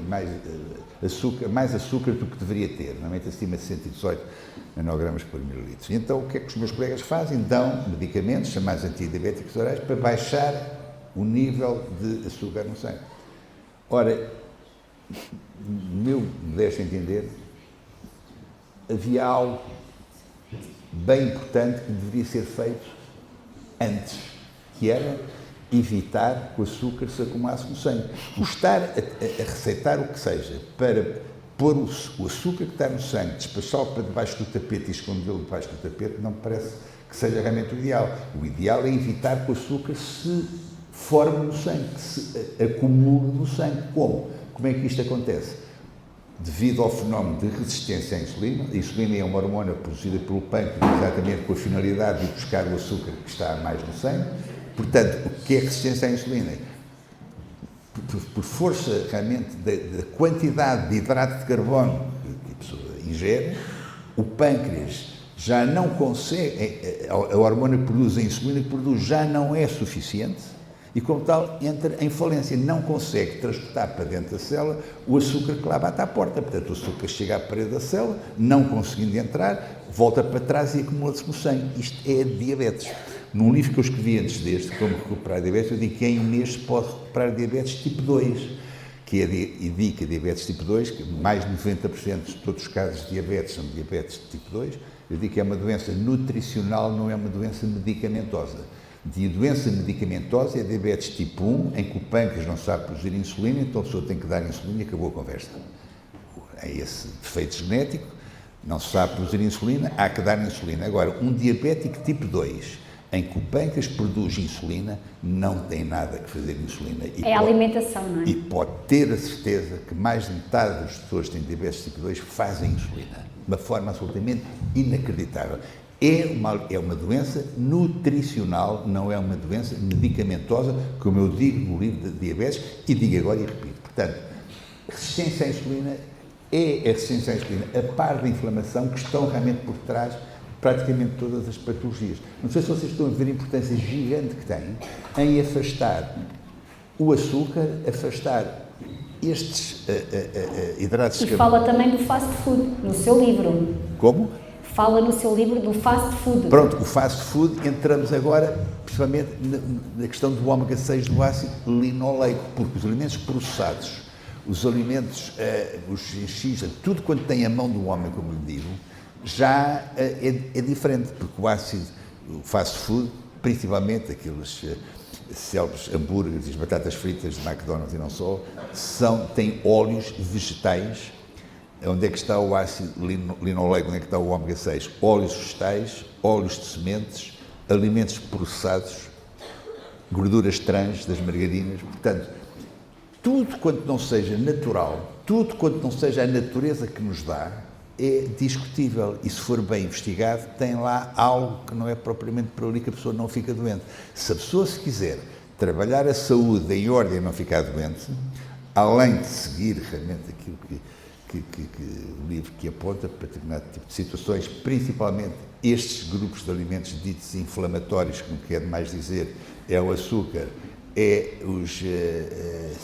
mais açúcar do que deveria ter, normalmente acima de 118 nanogramas por mililitro. E então, o que é que os meus colegas fazem? Dão medicamentos chamados antidiabéticos orais para baixar o nível de açúcar no sangue. Ora, no meu modesto entender, havia algo bem importante que deveria ser feito antes, que era evitar que o açúcar se acumulasse no sangue. O estar a receitar o que seja para pôr o açúcar que está no sangue, despachá-lo para debaixo do tapete e escondê-lo debaixo do tapete, não me parece que seja realmente o ideal. O ideal é evitar que o açúcar se forme no sangue, que se acumule no sangue. Como? Como é que isto acontece? Devido ao fenómeno de resistência à insulina. A insulina é uma hormona produzida pelo pâncreas exatamente com a finalidade de buscar o açúcar que está mais no sangue. Portanto, o que é resistência à insulina? Por força realmente da quantidade de hidrato de carbono que a pessoa ingere, o pâncreas já não consegue, a hormona que produz a insulina que produz já não é suficiente e, como tal, entra em falência. Não consegue transportar para dentro da célula o açúcar que lá bate à porta. Portanto, o açúcar chega à parede da célula, não conseguindo entrar, volta para trás e acumula-se no sangue. Isto é diabetes. Num livro que eu escrevi antes deste, Como Recuperar Diabetes, eu digo que em um mês se pode recuperar diabetes tipo 2. Que indica diabetes tipo 2, que mais de 90% de todos os casos de diabetes são diabetes de tipo 2, eu digo que é uma doença nutricional, não é uma doença medicamentosa. De doença medicamentosa é diabetes tipo 1, em que o pâncreas não sabe produzir insulina, então a pessoa tem que dar insulina e acabou a conversa. É esse defeito genético, não se sabe produzir insulina, há que dar insulina. Agora, um diabético tipo 2, em que o pâncreas produz insulina, não tem nada que fazer insulina. É a alimentação, não é? E pode ter a certeza que mais de metade das pessoas que têm diabetes tipo 2 fazem insulina. De uma forma absolutamente inacreditável. É uma doença nutricional, não é uma doença medicamentosa, como eu digo no livro de diabetes, e digo agora e repito. Portanto, resistência à insulina é a resistência à insulina, a par da inflamação, que estão realmente por trás praticamente todas as patologias. Não sei se vocês estão a ver a importância gigante que tem em afastar o açúcar, afastar estes hidratos de carbono. E fala também do fast food, no seu livro. Como? Fala no seu livro do fast food. Pronto, o fast food, entramos agora, principalmente na questão do ômega 6 do ácido linoleico, porque os alimentos processados, os alimentos, os X, tudo quanto tem a mão do homem, como lhe digo, já é diferente, porque o ácido, o fast food, principalmente aqueles célebres hambúrgueres e as batatas fritas de McDonald's e não só, têm óleos vegetais. Onde é que está o ácido linoleico? Onde é que está o ômega 6? Óleos vegetais, óleos de sementes, alimentos processados, gorduras trans das margarinas. Portanto, tudo quanto não seja natural, tudo quanto não seja a natureza que nos dá, é discutível. E se for bem investigado, tem lá algo que não é propriamente por ali que a pessoa não fica doente. Se a pessoa se quiser trabalhar a saúde em ordem a não ficar doente, além de seguir realmente aquilo que o livro que aponta para determinado tipo de situações, principalmente estes grupos de alimentos ditos inflamatórios, como quer mais dizer, é o açúcar, é os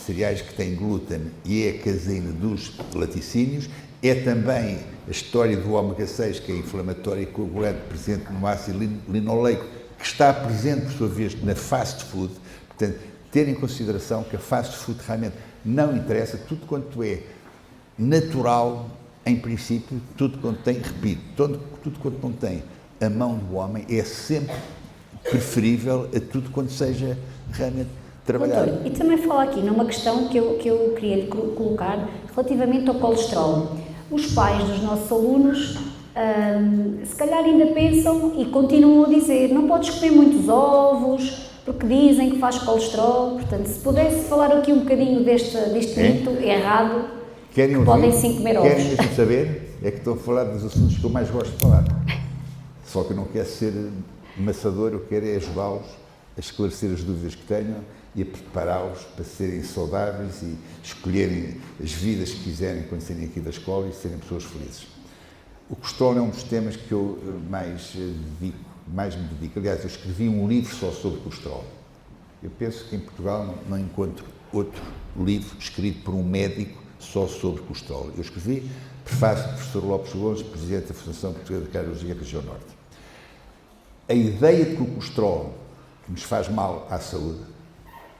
cereais que têm glúten e é a caseína dos laticínios, é também a história do ômega 6, que é inflamatório e coagulante, presente no ácido linoleico, que está presente, por sua vez, na fast food. Portanto, ter em consideração que a fast food realmente não interessa, tudo quanto é natural, em princípio, tudo quanto tem, repito, tudo quanto não tem a mão do homem é sempre preferível a tudo quanto seja realmente trabalhado. Doutor, e também fala aqui numa questão que eu queria lhe colocar relativamente ao colesterol. Os pais dos nossos alunos se calhar ainda pensam e continuam a dizer: não podes comer muitos ovos porque dizem que faz colesterol. Portanto, se pudesse falar aqui um bocadinho deste mito errado. Querem ouvir? Podem sim comer ovos. Querem mesmo saber? É que estou a falar dos assuntos que eu mais gosto de falar. Só que eu não quero ser maçador, eu quero é ajudá-los a esclarecer as dúvidas que tenham e a prepará-los para serem saudáveis e escolherem as vidas que quiserem quando saírem aqui da escola e serem pessoas felizes. O colesterol é um dos temas que eu mais me dedico. Aliás, eu escrevi um livro só sobre colesterol. Eu penso que em Portugal não encontro outro livro escrito por um médico só sobre colesterol. Eu escrevi, prefácio do professor Lopes Gomes, presidente da Fundação Portuguesa de Cardiologia Região Norte. A ideia de que o colesterol que nos faz mal à saúde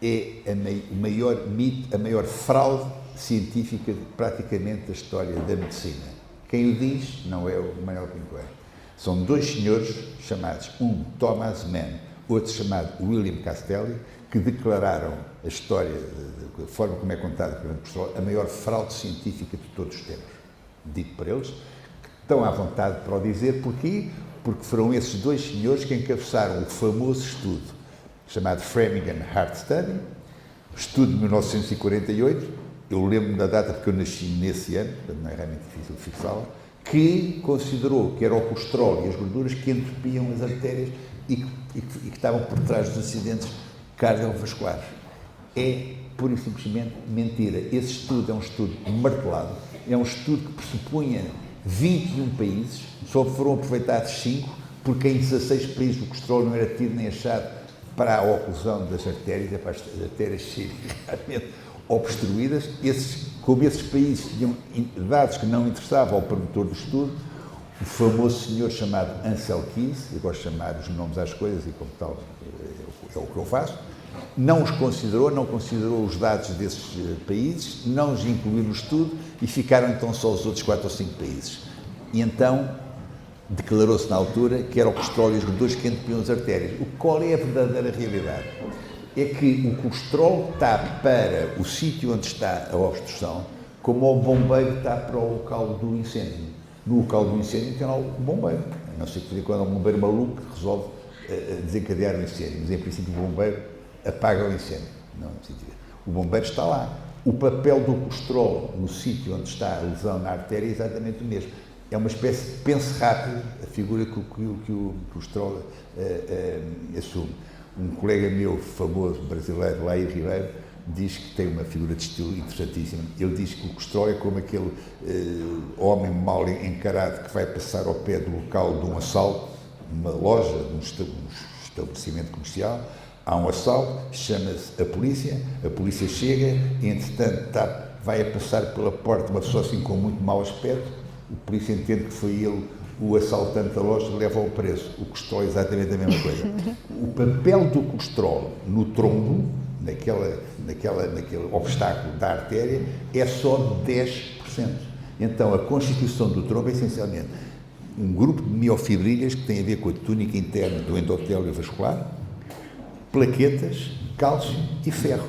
é o maior mito, a maior fraude científica praticamente da história da medicina. Quem o diz não é o Manuel Pincoé. São dois senhores chamados, um Thomas Mann, outro chamado William Castelli, que declararam a história, da forma como é contada pelo colesterol, a maior fraude científica de todos os tempos. Dito por eles, que estão à vontade para o dizer. Porquê? Porque foram esses dois senhores que encabeçaram o famoso estudo chamado Framingham Heart Study, estudo de 1948, eu lembro-me da data porque eu nasci nesse ano, portanto não é realmente difícil de fixá-la, que considerou que era o colesterol e as gorduras que entupiam as artérias e que estavam por trás dos acidentes cardiovasculares. É pura e simplesmente mentira. Esse estudo é um estudo martelado, é um estudo que pressupunha 21 países, só foram aproveitados 5, porque em 16 países o colesterol não era tido nem achado para a oclusão das artérias, para as artérias serem realmente obstruídas. Como esses países tinham dados que não interessavam ao promotor do estudo, o famoso senhor chamado Ansel Keys, eu gosto de chamar os nomes às coisas e como tal é o que eu faço, não os considerou, não considerou os dados desses países, não os incluiu no estudo e ficaram então só os outros 4 ou 5 países. E então declarou-se na altura que era o colesterol e os redutores que entupiam as artérias. Qual é a verdadeira realidade? É que o colesterol está para o sítio onde está a obstrução, como o bombeiro está para o local do incêndio. No local do incêndio tem lá o bombeiro. A não ser que quando é um bombeiro maluco que resolve desencadear o incêndio. Mas, em princípio, o bombeiro apaga o incêndio. Não, o bombeiro está lá. O papel do colesterol no sítio onde está a lesão na artéria é exatamente o mesmo. É uma espécie de pense rápido, a figura que o colesterol assume. Um colega meu, famoso brasileiro, Laí Ribeiro, diz que tem uma figura de estilo interessantíssima. Ele diz que o colesterol é como aquele homem mal encarado que vai passar ao pé do local de um assalto, numa loja, num estabelecimento comercial. Há um assalto, chama-se a polícia chega e, entretanto, vai a passar pela porta uma pessoa assim com muito mau aspecto, o polícia entende que foi ele o assaltante da loja e leva-o preso. O colesterol é exatamente a mesma coisa. O papel do colesterol no trombo, naquele obstáculo da artéria, é só de 10%. Então, a constituição do trombo é essencialmente um grupo de miofibrilhas que tem a ver com a túnica interna do endotélio vascular, plaquetas, cálcio e ferro.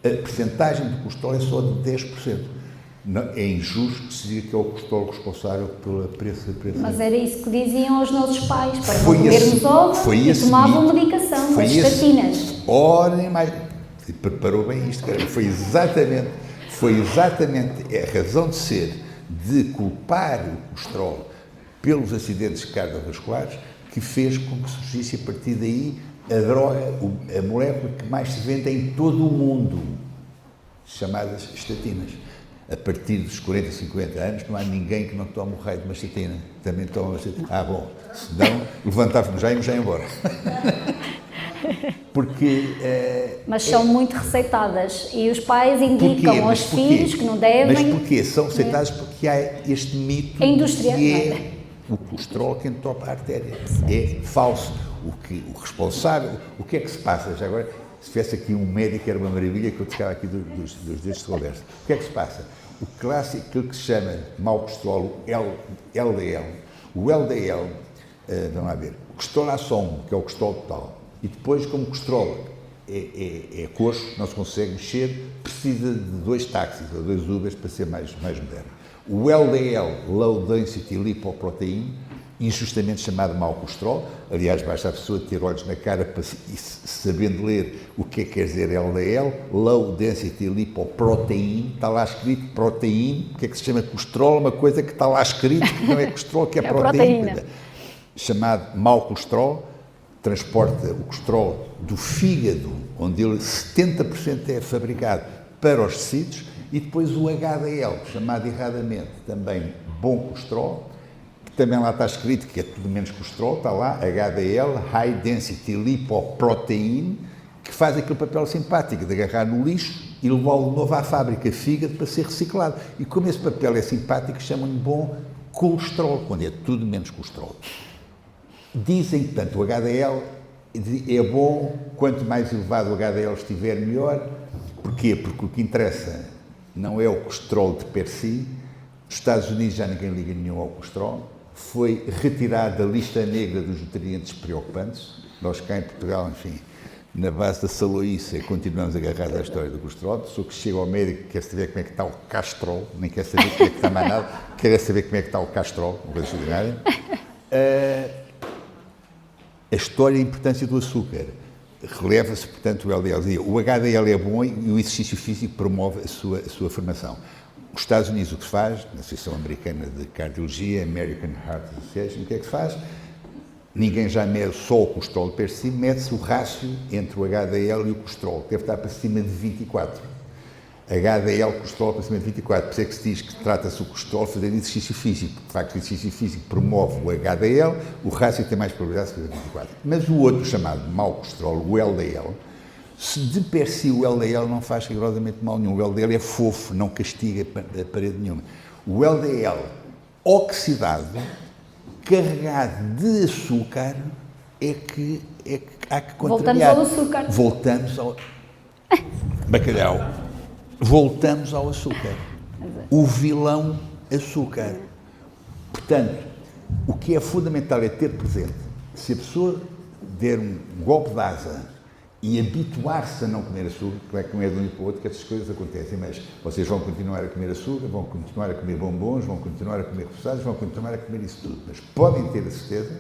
A percentagem do colesterol é só de 10%. Não, é injusto que se diga que é o colesterol responsável pela pressa. Mas era isso que diziam aos nossos pais, para não comermos ovos e tomavam medicação, as estatinas. Ora, nem mais. Preparou bem isto, cara. Foi exatamente a razão de ser de culpar o colesterol pelos acidentes cardiovasculares que fez com que surgisse a partir daí a droga, a molécula que mais se vende em todo o mundo, chamadas estatinas. A partir dos 40, 50 anos, não há ninguém que não tome o raio de uma estatina. Também toma uma estatina. Ah, bom, senão levantava-me já e íamos já embora. Porque... mas são muito receitadas e os pais indicam aos filhos que não devem... Mas porquê? São receitadas porque há este mito a indústria, que é o colesterol que entope a artéria. É falso. O responsável... O que é que se passa? Já agora, se tivesse aqui um médico, era uma maravilha que eu tirava aqui dos dedos de conversa. O que é que se passa? O clássico, aquilo que se chama mau colesterol, LDL. O LDL, vamos lá ver, o colesterol há só um, que é o colesterol total. E depois, como o colesterol é coxo, não se consegue mexer, precisa de 2 táxis ou 2 Ubers para ser mais moderno. O LDL, Low Density Lipoprotein, injustamente chamado mau colesterol, aliás, basta a pessoa ter olhos na cara para, e sabendo ler o que quer dizer LDL, Low Density Lipoprotein, está lá escrito proteína, o que é que se chama colesterol, uma coisa que está lá escrito que não é colesterol, que é proteína. Chamado mau colesterol, transporta o colesterol do fígado, onde ele 70% é fabricado, para os tecidos, e depois o HDL, chamado erradamente também bom colesterol, que também lá está escrito que é tudo menos colesterol, está lá, HDL, High Density Lipoprotein, que faz aquele papel simpático de agarrar no lixo e levá-lo de novo à fábrica, fígado, para ser reciclado. E como esse papel é simpático, chamam-lhe bom colesterol, quando é tudo menos colesterol. Dizem que, portanto, o HDL é bom, quanto mais elevado o HDL estiver, melhor. Porquê? Porque o que interessa não é o colesterol de per si. Nos Estados Unidos já ninguém liga nenhum ao colesterol. Foi retirado da lista negra dos nutrientes preocupantes. Nós cá em Portugal, enfim, na base da saloíça, continuamos agarrados à história do colesterol. A pessoa que chega ao médico quer saber como é que está o castrol, nem quer saber como é que está mais nada, quer saber como é que está o castrol, uma coisa extraordinária. A história e a importância do açúcar. Releva-se, portanto, o LDL. O HDL é bom e o exercício físico promove a sua formação. Nos Estados Unidos o que se faz, na Associação Americana de Cardiologia, American Heart Association, o que é que se faz? Ninguém já mede só o colesterol per si, mede-se o rácio entre o HDL e o colesterol, que deve estar para cima de 24. HDL, colesterol para cima de 24. Por isso é que se diz que trata-se o colesterol fazendo exercício físico. De facto, o exercício físico promove o HDL, o rácio tem mais probabilidade de fazer 24. Mas o outro, chamado mau colesterol, o LDL, se de per si o LDL não faz rigorosamente mal nenhum. O LDL é fofo, não castiga a parede nenhuma. O LDL oxidado, carregado de açúcar, é que há que contrariar. Voltamos ao açúcar. Voltamos ao bacalhau. Voltamos ao açúcar. O vilão açúcar. Portanto, o que é fundamental é ter presente, se a pessoa der um golpe de asa e habituar-se a não comer açúcar, claro que não é de um dia para o outro que essas coisas acontecem, mas vocês vão continuar a comer açúcar, vão continuar a comer bombons, vão continuar a comer roçados, vão continuar a comer isso tudo. Mas podem ter a certeza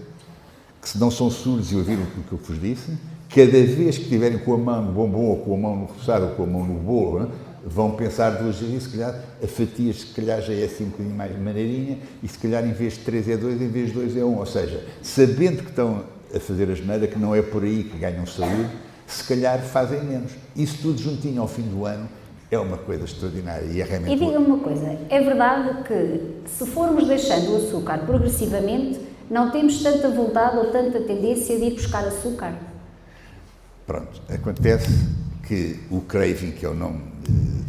que, se não são surdos e ouviram o que eu vos disse, cada vez que estiverem com a mão no bombom, ou com a mão no roçado, ou com a mão no bolo, vão pensar duas vezes, se calhar a fatia se calhar já é assim um bocadinho mais maneirinha, e se calhar em vez de 3 é 2, em vez de 2 é 1. Ou seja, sabendo que estão a fazer a asneira, que não é por aí que ganham saúde, se calhar fazem menos. Isso tudo juntinho ao fim do ano é uma coisa extraordinária e é realmente... E diga-me uma coisa, é verdade que se formos deixando o açúcar progressivamente, não temos tanta vontade ou tanta tendência de ir buscar açúcar? Pronto, acontece que o craving, que é o nome,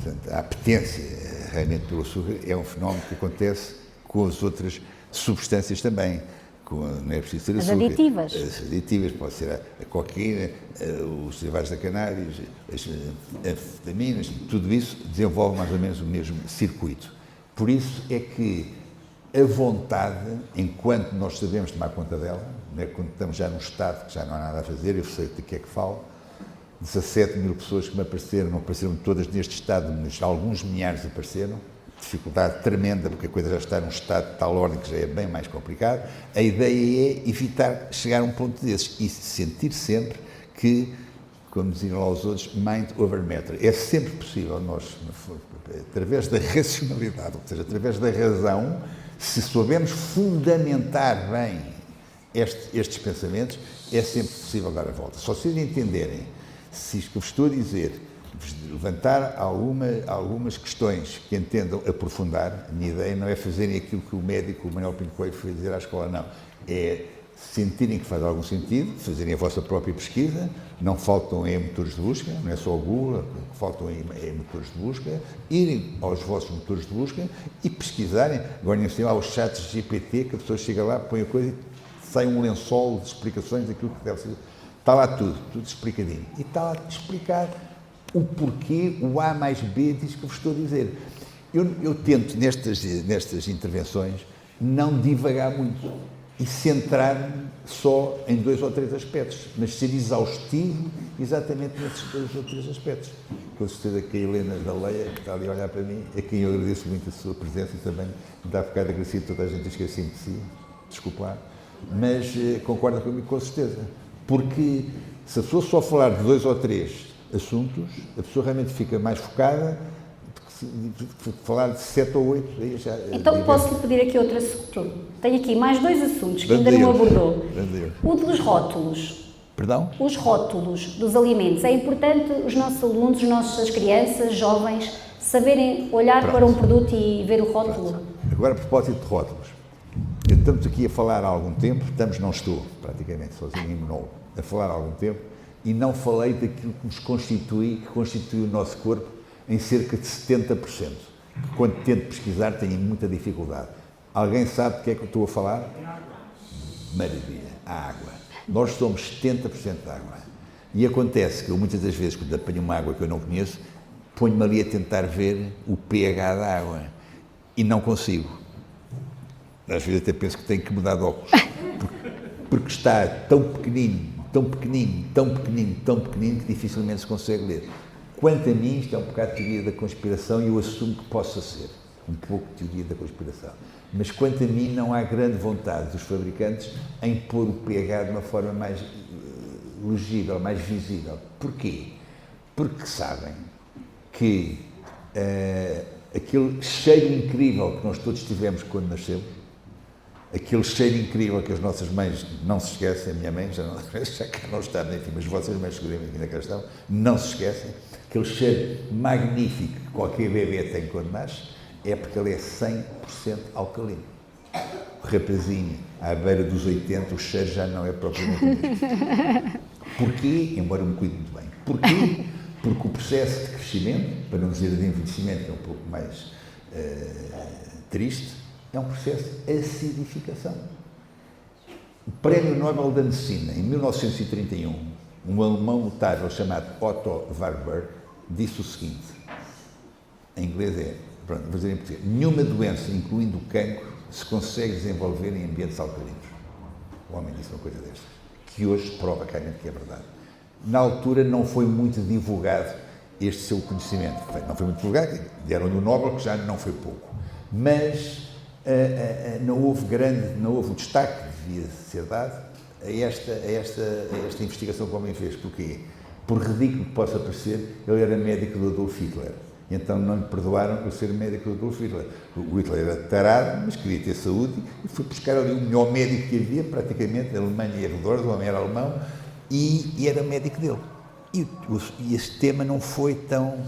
portanto, a apetência realmente pelo açúcar, é um fenómeno que acontece com as outras substâncias também. Não é preciso ter As açúcar. aditivas. As aditivas, pode ser a cocaína, os derivados da cannabis, as anfetaminas, tudo isso desenvolve mais ou menos o mesmo circuito. Por isso é que a vontade, enquanto nós sabemos tomar conta dela, né, quando estamos já num estado que já não há nada a fazer, eu sei de que é que falo, 17 mil pessoas que me apareceram, não apareceram todas neste estado, mas alguns milhares apareceram, dificuldade tremenda, porque a coisa já está num estado de tal ordem que já é bem mais complicado. A ideia é evitar chegar a um ponto desses e sentir sempre que, como diziam lá os outros, mind over matter. É sempre possível nós, através da racionalidade, ou seja, através da razão, se soubermos fundamentar bem estes pensamentos, é sempre possível dar a volta. Só se vocês entenderem, se isto que eu vos estou a dizer, levantar algumas questões que entendam aprofundar, a minha ideia não é fazerem aquilo que o médico, o Manuel Pinto Coelho, foi dizer à escola, não. É sentirem que faz algum sentido, fazerem a vossa própria pesquisa, não faltam em motores de busca, não é só o Google, faltam em motores de busca, irem aos vossos motores de busca e pesquisarem. Agora, em cima, há os chats GPT, que a pessoa chega lá, põe a coisa e sai um lençol de explicações daquilo que deve ser. Está lá tudo explicadinho. E está lá a explicar o porquê, o A mais B diz que vos estou a dizer. Eu tento, nestas intervenções, não divagar muito e centrar-me só em 2 ou 3 aspectos, mas ser exaustivo exatamente nesses 2 ou 3 aspectos. Com certeza que a Helena da Leia, que está ali a olhar para mim, a quem eu agradeço muito a sua presença e também me dá bocado agradecido toda a gente, esqueci-me de si, desculpa lá, mas concorda comigo com certeza. Porque se a pessoa só falar de 2 ou 3 assuntos, a pessoa realmente fica mais focada do que falar de 7 ou 8. Aí já, então posso-lhe pedir aqui outro assunto. Tenho aqui mais 2 assuntos que ainda não abordou. O dos rótulos. Perdão? Os rótulos dos alimentos. É importante os nossos alunos, as crianças, jovens, saberem olhar para um produto e ver o rótulo. Pronto. Agora, a propósito de rótulos. Estamos aqui a falar há algum tempo, não estou praticamente sozinho em monólogo, a falar há algum tempo, e não falei daquilo que nos constitui o nosso corpo em cerca de 70%, que quando tento pesquisar tenho muita dificuldade. Alguém sabe de que é que eu estou a falar? Maravilha, a água. Nós somos 70% de água. E acontece que eu muitas das vezes, quando apanho uma água que eu não conheço, ponho-me ali a tentar ver o pH da água e não consigo. Às vezes até penso que tenho que mudar de óculos, porque está tão pequenino, que dificilmente se consegue ler. Quanto a mim, isto é um bocado de teoria da conspiração e eu assumo que possa ser um pouco de teoria da conspiração. Mas quanto a mim, não há grande vontade dos fabricantes em pôr o pH de uma forma mais legível, mais visível. Porquê? Porque sabem que aquele cheiro incrível que nós todos tivemos quando nascemos, aquele cheiro incrível que as nossas mães não se esquecem, a minha mãe já cá não está, enfim, mas vocês mães seguramente ainda cá estão, não se esquecem, aquele cheiro magnífico que qualquer bebê tem quando nasce, é porque ele é 100% alcalino. O rapazinho, à beira dos 80, o cheiro já não é propriamente o mesmo. Porquê? Embora me cuide muito bem. Porquê? Porque o processo de crescimento, para não dizer de envelhecimento, que é um pouco mais triste, é um processo de acidificação. O Prémio Nobel da Medicina, em 1931, um alemão notável chamado Otto Warburg disse o seguinte, em inglês pronto, vou dizer em português, nenhuma doença, incluindo o cancro, se consegue desenvolver em ambientes alcalinos. O homem disse uma coisa destas, que hoje prova claramente que é verdade. Na altura não foi muito divulgado este seu conhecimento. Não foi muito divulgado, deram-lhe o Nobel, que já não foi pouco. Mas não houve o destaque que devia ser dado a esta investigação que o homem fez. Porquê? Por ridículo que possa parecer, ele era médico do Adolf Hitler. Então não lhe perdoaram por ser médico do Adolf Hitler. O Hitler era tarado, mas queria ter saúde e foi buscar ali o melhor médico que havia, praticamente, na Alemanha e arredores, o homem era alemão, e era médico dele. E este tema não foi tão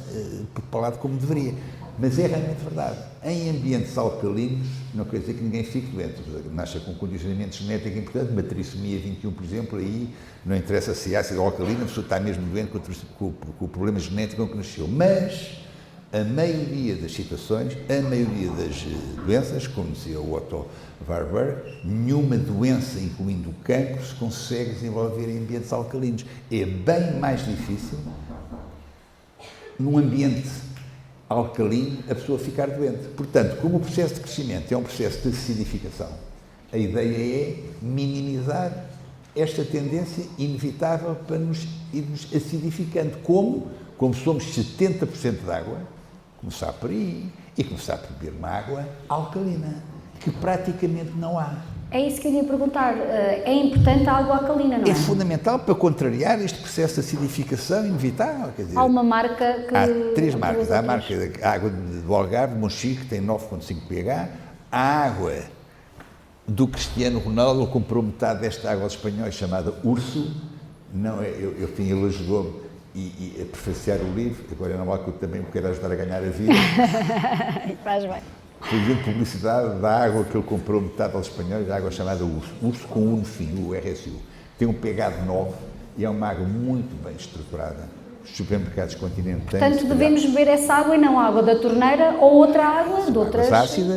propalado como deveria. Mas é realmente verdade. Em ambientes alcalinos, não quer dizer que ninguém fique doente. Nasce com condicionamento genético importante, uma trissomia 21, por exemplo, aí não interessa se é ácido ou alcalino, a pessoa está mesmo doente com o problema genético com que nasceu. Mas a maioria das situações, a maioria das doenças, como dizia o Otto Warburg, nenhuma doença, incluindo o cancro, se consegue desenvolver em ambientes alcalinos. É bem mais difícil, num ambiente alcalino, a pessoa ficar doente. Portanto, como o processo de crescimento é um processo de acidificação, a ideia é minimizar esta tendência inevitável para nos irmos acidificando. Como somos 70% de água, começar por aí e começar por beber uma água alcalina, que praticamente não há. É isso que eu ia perguntar. É importante a água alcalina, não é? É fundamental para contrariar este processo de acidificação inevitável. Quer dizer, há uma marca que... há 3 marcas. Há a marca da água do Algarve, Monchique, que tem 9,5 pH. A água do Cristiano Ronaldo, ele comprou metade desta água aos espanhóis, chamada Urso. Não, ele ajudou-me a prefaciar o livro, agora é normal que eu também me quero ajudar a ganhar a vida. Faz bem. Fazendo publicidade da água que ele comprou metade aos espanhóis, a água chamada Urso. Urso com U no fim, o RSU. Tem um pH de 9 e é uma água muito bem estruturada. Os supermercados continentais... Portanto, devemos beber essa água e não a água da torneira ou outra água de outras...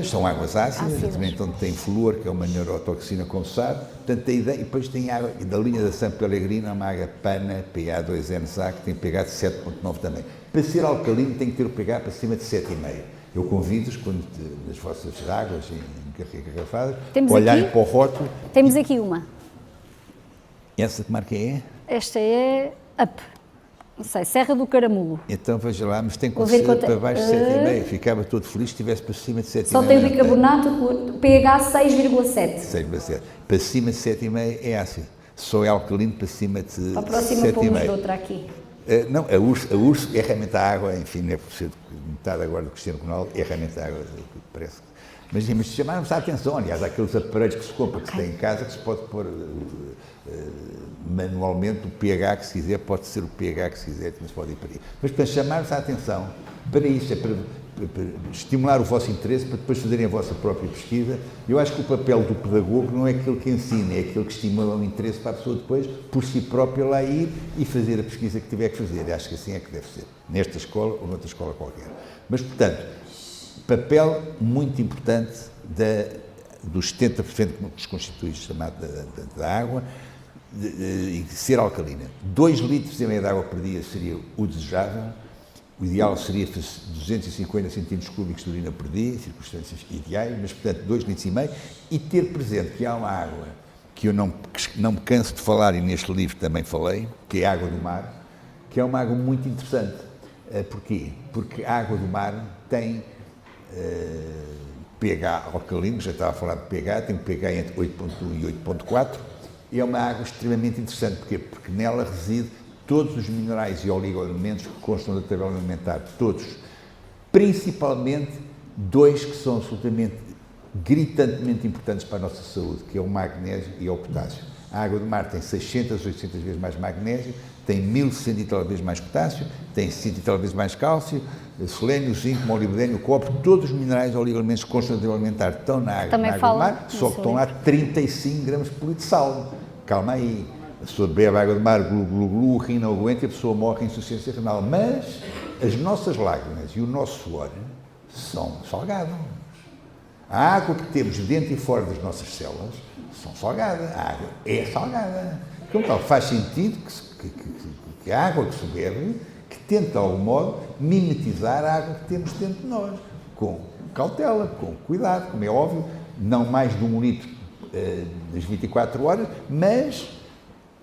São águas ácidas. Também onde tem flúor, que é uma neurotoxina, como se sabe. Portanto, e depois tem água da linha da San Pellegrino, uma água PANA, PA2NSA, que tem pH de 7,9 também. Para ser alcalino tem que ter o pH para cima de 7,5. Eu convido-os, quando nas vossas águas, engarrafadas, olharem para o rótulo... Temos aqui uma. Essa que marca é? Esta é Up. Não sei, Serra do Caramulo. Então veja lá, mas tem que ser para baixo de 7,5. Ficava todo feliz se estivesse para cima de 7,5. Só tem o bicarbonato, pH 6,7. 6,7. Para cima de 7,5 é ácido. Só é alcalino para cima de 7,5. Para a próxima pomos de outra aqui. Não, a urso é realmente a água, enfim, não é por ser metade agora do Cristiano Ronaldo, é realmente a água que parece. Mas chamarmos a atenção, aliás, há aqueles aparelhos que se compra, que se tem em casa, que se pode pôr manualmente o pH que se quiser, pode ser o pH que se quiser, mas pode ir para aí. Mas para chamar-vos a atenção, para isso, é para estimular o vosso interesse, para depois fazerem a vossa própria pesquisa. Eu acho que o papel do pedagogo não é aquele que ensina, é aquele que estimula o interesse para a pessoa depois, por si própria, lá ir e fazer a pesquisa que tiver que fazer. Eu acho que assim é que deve ser, nesta escola ou noutra escola qualquer. Mas, portanto, papel muito importante dos 70% que se constitui chamado da água, e ser alcalina. 2,5 litros de água por dia seria o desejável. O ideal seria 250 centímetros cúbicos de urina por dia, em circunstâncias ideais, mas, portanto, 2,5 litros, e ter presente que há uma água que eu não me canso de falar, e neste livro também falei, que é a água do mar, que é uma água muito interessante. Porquê? Porque a água do mar tem pH alcalino, já estava a falar de pH, tem um pH entre 8,1 e 8,4, e é uma água extremamente interessante. Porquê? Porque nela reside todos os minerais e oligoelementos que constam da tabela alimentar, todos, principalmente 2 que são absolutamente, gritantemente importantes para a nossa saúde, que é o magnésio e o potássio. A água do mar tem 600, 800 vezes mais magnésio, tem 1100 e tal vezes mais potássio, tem 100 e tal vezes mais cálcio, selênio, zinco, molibdênio, cobre, todos os minerais oligoelementos constantes de alimentar estão na água, Também na água do fala mar, só que estão lá 35 gramas por litro de sal. Calma aí. A pessoa bebe água do mar, glu, glu, glu, o rim não aguenta e a pessoa morre em insuficiência renal. Mas as nossas lágrimas e o nosso suor são salgados. A água que temos dentro e fora das nossas células são salgadas. A água é salgada. Como tal, faz sentido que a água que se bebe, que tenta de algum modo mimetizar a água que temos dentro de nós. Com cautela, com cuidado, como é óbvio, não mais de 1 litro nas 24 horas, mas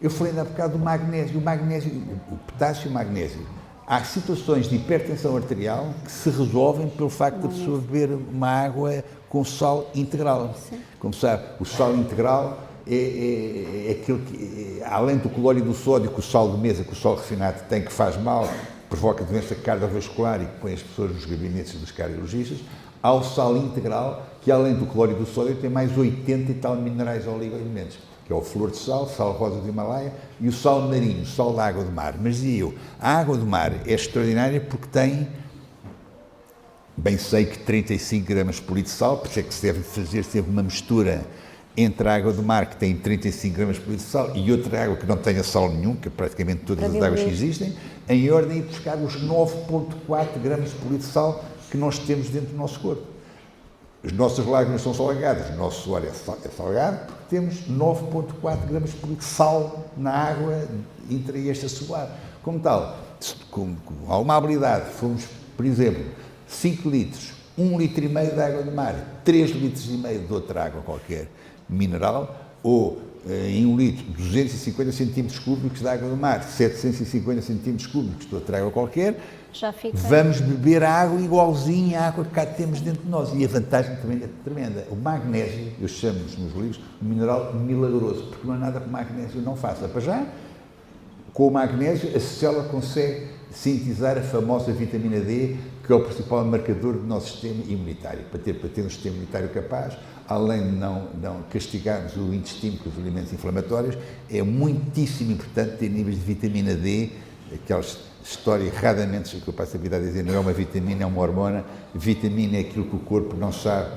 eu falei ainda há bocado do magnésio, o potássio e o magnésio. Há situações de hipertensão arterial que se resolvem pelo facto da pessoa beber uma água com sal integral. Sim. Como sabe, o sal integral é aquele que, além do cloro e do sódio que o sal de mesa, que o sal refinado tem, que faz mal, provoca doença cardiovascular e que põe as pessoas nos gabinetes dos cardiologistas, há o sal integral, que além do cloro e do sódio tem mais 80 e tal minerais oligoelementos, que é o flor de sal rosa do Himalaia e o sal marinho, o sal da água do mar. Mas dizia eu, a água do mar é extraordinária porque tem, bem sei que 35 gramas por litro de sal, por isso é que se deve fazer sempre uma mistura entre a água do mar, que tem 35 gramas por litro de sal, e outra água que não tenha sal nenhum, que é praticamente todas as águas que existem, em ordem de buscar os 9,4 gramas por litro de sal que nós temos dentro do nosso corpo. As nossas lágrimas são salgadas, o nosso suor é salgado porque temos 9,4 gramas por litro de sal na água intra e extracelular. Como tal, com alguma habilidade, fomos, por exemplo, 5 litros, 1,5 litro de água do mar, 3,5 litros de outra água qualquer, mineral, ou em 1 litro, 250 centímetros cúbicos de água do mar, 750 centímetros cúbicos de outra água qualquer, vamos beber a água igualzinha à água que cá temos dentro de nós. E a vantagem também é tremenda. O magnésio, eu chamo nos meus livros, um mineral milagroso, porque não há nada que o magnésio não faça. Para já, com o magnésio, a célula consegue sintetizar a famosa vitamina D, que é o principal marcador do nosso sistema imunitário. Para ter um sistema imunitário capaz, além de não castigarmos o intestino com os alimentos inflamatórios, é muitíssimo importante ter níveis de vitamina D, aquelas história erradamente, que eu passo a vida a dizer, não é uma vitamina, é uma hormona. Vitamina é aquilo que o corpo não sabe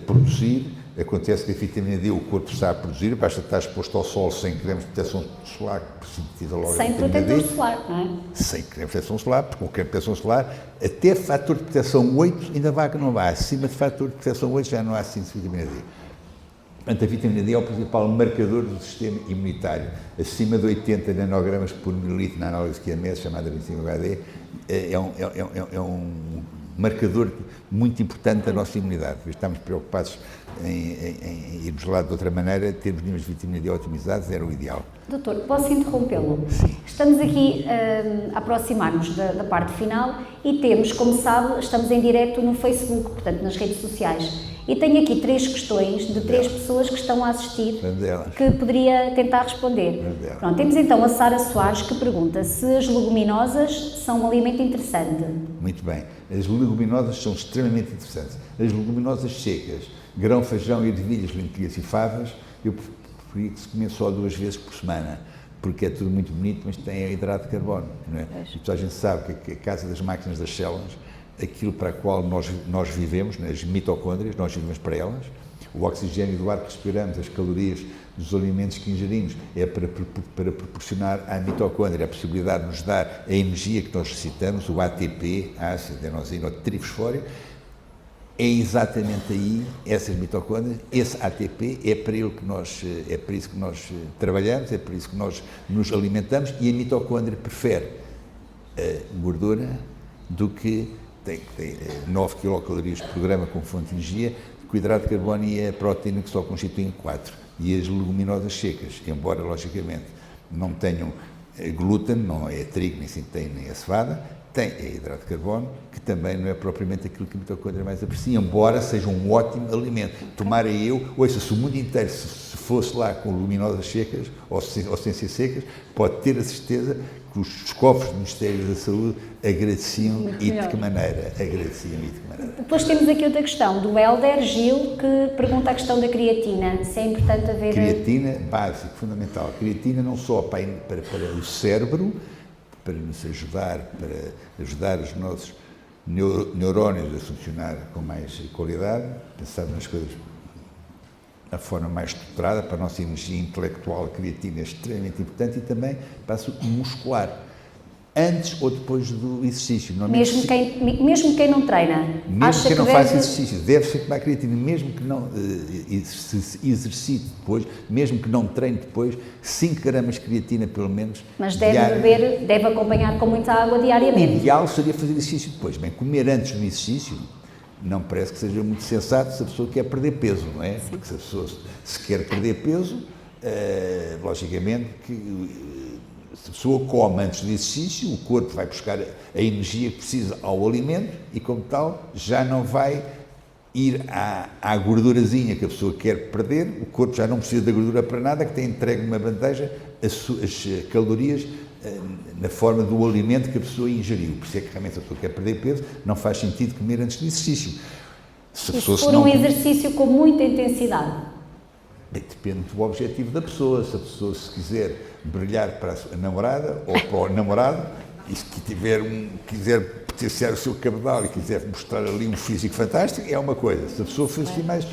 produzir. Acontece que a vitamina D o corpo sabe produzir, basta estar exposto ao sol sem cremes de proteção solar, que sintetiza logo a vitamina D. Sem protetor solar, não é? Sem creme de proteção solar, porque com creme de proteção solar, até fator de proteção 8 ainda vai que não vai. Acima de fator de proteção 8 já não há síntese de vitamina D. Portanto, a vitamina D é o principal marcador do sistema imunitário. Acima de 80 nanogramas por mililitro na análise que a MES, chamada 25HD, é um marcador muito importante da nossa imunidade. Estamos preocupados em irmos lá de outra maneira, termos níveis de vitamina D otimizados, era o ideal. Doutor, posso interrompê-lo? Sim. Estamos aqui a aproximar-nos da parte final e temos, como sabe, estamos em direto no Facebook, portanto, nas redes sociais. E tenho aqui 3 questões de 3 pessoas que estão a assistir, que poderia tentar responder. Pronto, temos então a Sara Soares, que pergunta se as leguminosas são um alimento interessante. Muito bem. As leguminosas são extremamente interessantes. As leguminosas secas, grão, feijão, ervilhas, lentilhas e favas, eu preferia que se comesse só 2 vezes por semana, porque é tudo muito bonito, mas tem hidrato de carbono, não é? E toda a gente sabe que a casa das máquinas das células, aquilo para a qual nós vivemos, as mitocôndrias, nós vivemos para elas, o oxigênio do ar que respiramos, as calorias dos alimentos que ingerimos, é para proporcionar à mitocôndria a possibilidade de nos dar a energia que nós necessitamos, o ATP, ácido adenosínico trifosfório. É exatamente aí, essas mitocôndrias, esse ATP, é para isso que nós trabalhamos, é para isso que nós nos alimentamos, e a mitocôndria prefere a gordura do que tem 9 quilocalorias por grama como fonte de energia, com o hidrato de carbono e a proteína, que só constituem 4. E as leguminosas secas, embora logicamente não tenham glúten, não é trigo, nem centeio, nem a cevada, tem hidrato de carbono, que também não é propriamente aquilo que a mitocôndria mais aprecia, embora seja um ótimo alimento. Tomara eu, ouça, se o mundo inteiro se fosse lá com luminosas secas ou sem ser secas, pode ter a certeza que os cofres do Ministério da Saúde agradeciam e de que maneira. Depois temos aqui outra questão, do Hélder Gil, que pergunta a questão da creatina, se é importante haver... Creatina, básico, fundamental. Creatina não só para o cérebro, para nos ajudar, para ajudar os nossos neurónios a funcionar com mais qualidade, pensar nas coisas da forma mais estruturada, para a nossa energia intelectual, a creatina é extremamente importante, e também para o muscular, antes ou depois do exercício. Mesmo quem não treina, mesmo quem não faz exercício, deve-se tomar creatina, mesmo que não se exercite depois, mesmo que não treine depois, 5 gramas de creatina pelo menos. Mas deve acompanhar com muita água diariamente. O ideal seria fazer exercício depois. Bem, comer antes do exercício não parece que seja muito sensato se a pessoa quer perder peso, não é? Sim. Porque se a pessoa se quer perder peso, logicamente que se a pessoa come antes do exercício, o corpo vai buscar a energia que precisa ao alimento e, como tal, já não vai ir à gordurazinha que a pessoa quer perder, o corpo já não precisa da gordura para nada, que tem entregue numa bandeja as calorias na forma do alimento que a pessoa ingeriu. Por isso é que realmente a pessoa quer perder peso, não faz sentido comer antes do exercício. Se for um exercício com muita intensidade? Bem, depende do objetivo da pessoa. Se a pessoa se quiser brilhar para a namorada ou para o namorado, e se quiser potenciar o seu cabedal e quiser mostrar ali um físico fantástico, é uma coisa. Se a pessoa for assim mais,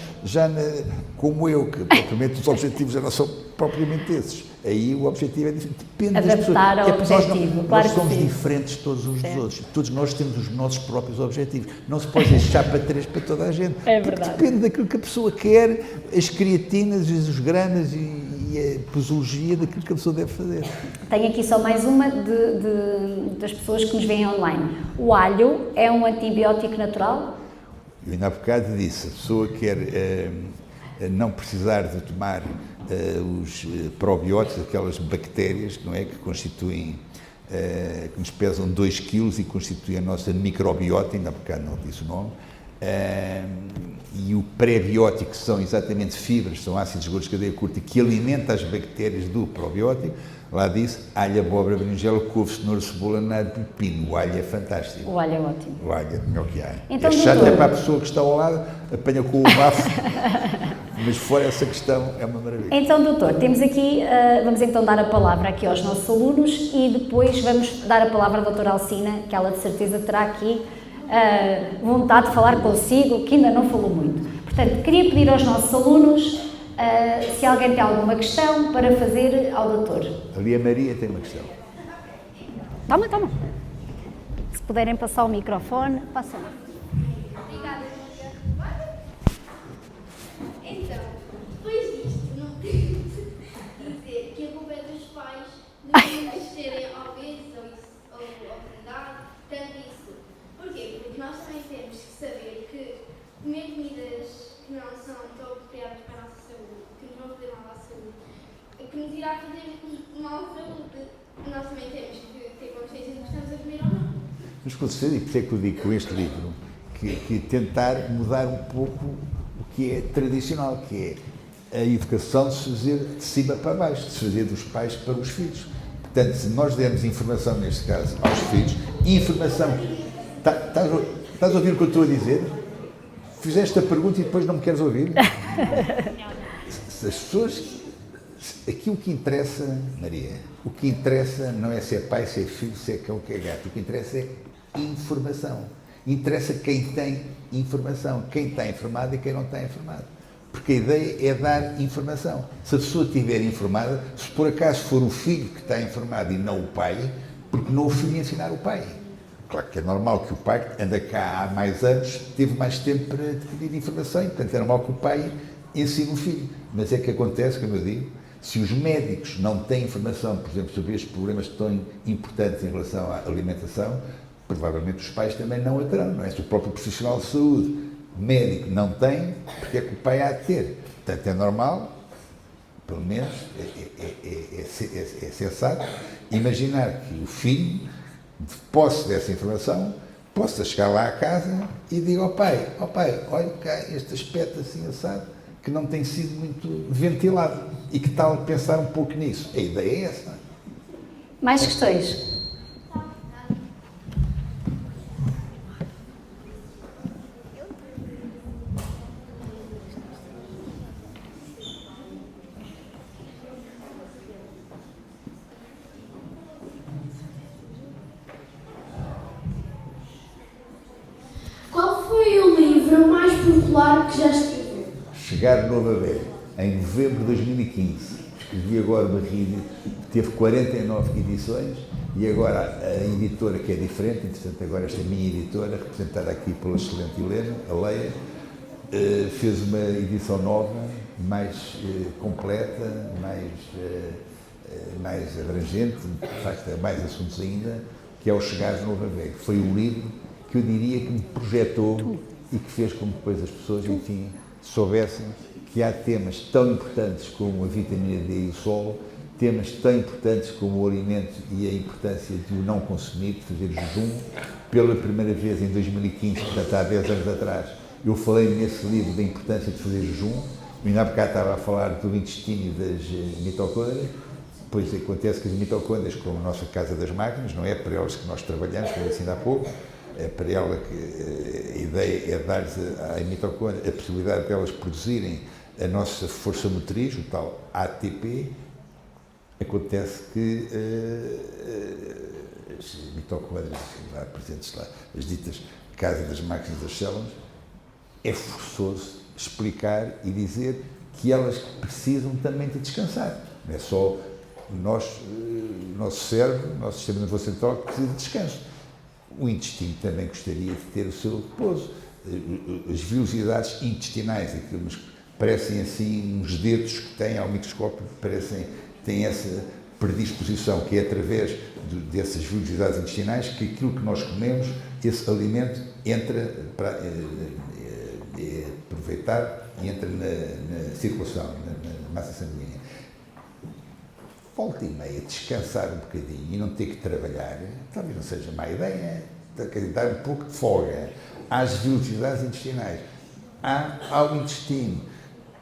como eu, que propriamente os objetivos já não são propriamente esses, aí o objetivo é diferente. Depende das pessoas. Adaptar ao objetivo, nós somos diferentes todos uns dos outros. Todos nós temos os nossos próprios objetivos. Não se pode deixar para 3 para toda a gente. É verdade. Depende daquilo que a pessoa quer, as creatinas, os gramas e a posologia daquilo que a pessoa deve fazer. Tenho aqui só mais uma das pessoas que nos veem online. O alho é um antibiótico natural? Eu ainda há bocado disse, a pessoa quer não precisar de tomar os probióticos, aquelas bactérias, não é, que constituem, que nos pesam 2 kg e constituem a nossa microbiota, ainda há bocado não disse o nome, e o pré-biótico, que são exatamente fibras, são ácidos gordos de cadeia curta, que alimentam as bactérias do probiótico. Lá disse, alho, abóbora, berinjela, couve, cenoura, cebola, nada, pepino. O alho é fantástico. O alho é ótimo. O alho é o melhor que há. Então, é chato, é para a pessoa que está ao lado, apanha com o bafo, mas fora essa questão é uma maravilha. Então, doutor, temos aqui, vamos então dar a palavra aqui aos nossos alunos e depois vamos dar a palavra à doutora Alcina, que ela de certeza terá aqui vontade de falar consigo, que ainda não falou muito. Portanto, queria pedir aos nossos alunos se alguém tem alguma questão para fazer ao doutor. Ali a Maria tem uma questão. Toma. Se puderem passar o microfone, passam. Obrigada, Maria. Então, depois disto, não tenho de dizer que a culpa é dos pais de nos serem obesos ou obesidade, tanto isso. Porquê? Porque nós também temos que saber que comer comidas que não são tão apropriadas para a nossa saúde, que nos vão fazer mal à saúde, que nos irá fazer mal à saúde, nós também temos que ter consciência de que estamos a comer ou não. Mas com certeza, e por isso é que eu digo com este livro, que tentar mudar um pouco o que é tradicional, que é a educação de se fazer de cima para baixo, de se fazer dos pais para os filhos. Portanto, se nós dermos informação, neste caso, aos filhos, informação... Estás a ouvir o que eu estou a dizer? Fizeste a pergunta e depois não me queres ouvir? Se as pessoas... Aqui o que interessa, Maria, o que interessa não é se é pai, se é filho, se é cão, que é gato. O que interessa é informação. Interessa quem tem informação, quem está informado e quem não está informado. Porque a ideia é dar informação. Se a pessoa estiver informada, se por acaso for o filho que está informado e não o pai, porque não o filho ensinar o pai. Claro que é normal que o pai, que anda cá há mais anos, teve mais tempo para adquirir informação e, portanto, é normal que o pai ensine o filho. Mas é que acontece, como eu digo, se os médicos não têm informação, por exemplo, sobre estes problemas tão importantes em relação à alimentação, provavelmente os pais também não a terão, não é? Se o próprio profissional de saúde, médico, não tem, porque é que o pai há de ter? Portanto, é normal, pelo menos, é sensato, imaginar que o filho, de posse dessa informação, possa chegar lá à casa e diga ao pai, olha cá, este aspecto assim assado, que não tem sido muito ventilado. E que tal pensar um pouco nisso? A ideia é essa. Mais questões? Qual foi o livro mais popular que já escreveu? Chegar Novo a Velho, em novembro de 2015. Escrevi agora uma rede, teve 49 edições e agora a editora, que é diferente, entretanto agora esta minha editora, representada aqui pela excelente Helena, a Leia, fez uma edição nova, mais completa, mais abrangente, de facto, mais assuntos ainda, que é o Chegar Novo a Velho. Foi o livro que eu diria que me projetou e que fez com que depois as pessoas, enfim, soubessem que há temas tão importantes como a vitamina D e o sol, temas tão importantes como o alimento e a importância de o não consumir, de fazer jejum. Pela primeira vez em 2015, portanto há 10 anos atrás, eu falei nesse livro da importância de fazer jejum. Ainda há bocado estava a falar do intestino e das mitocôndrias. Pois acontece que as mitocôndrias, como a nossa casa das máquinas, não é para elas que nós trabalhamos, como eu disse ainda há pouco, é para ela que a ideia é dar-lhes à mitocôndria a possibilidade de elas produzirem a nossa força motriz, o tal ATP. Acontece que as mitocôndrias, lá presentes lá, as ditas casa das máquinas das células, é forçoso explicar e dizer que elas precisam também de descansar. Não é só o nosso cérebro, o nosso sistema nervoso central que precisa de descanso. O intestino também gostaria de ter o seu repouso. As vilosidades intestinais, aquilo parecem assim uns dedos que têm ao microscópio, têm essa predisposição, que é através dessas vilosidades intestinais que aquilo que nós comemos, esse alimento, entra para aproveitar e entra na circulação, na massa sanguínea. Volta e meia, descansar um bocadinho e não ter que trabalhar, talvez não seja má ideia, dar um pouco de folga às vilosidades intestinais, ao intestino,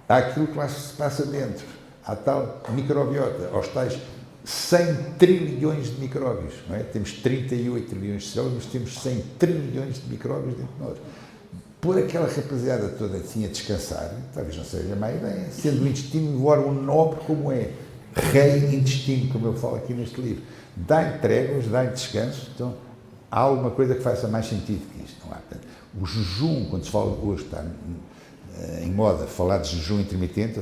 àquilo que lá se passa dentro, à tal microbiota, aos tais 100 trilhões de micróbios, não é? Temos 38 trilhões de células, mas temos 100 trilhões de micróbios dentro de nós. Pôr aquela rapaziada toda assim a descansar, talvez não seja má ideia, sendo o intestino um órgão nobre como é, rei intestino, como eu falo aqui neste livro. Dá-lhe tréguas, dá-lhe descanso, então há alguma coisa que faça mais sentido que isto, não há? Portanto, o jejum, quando se fala hoje, está em moda falar de jejum intermitente,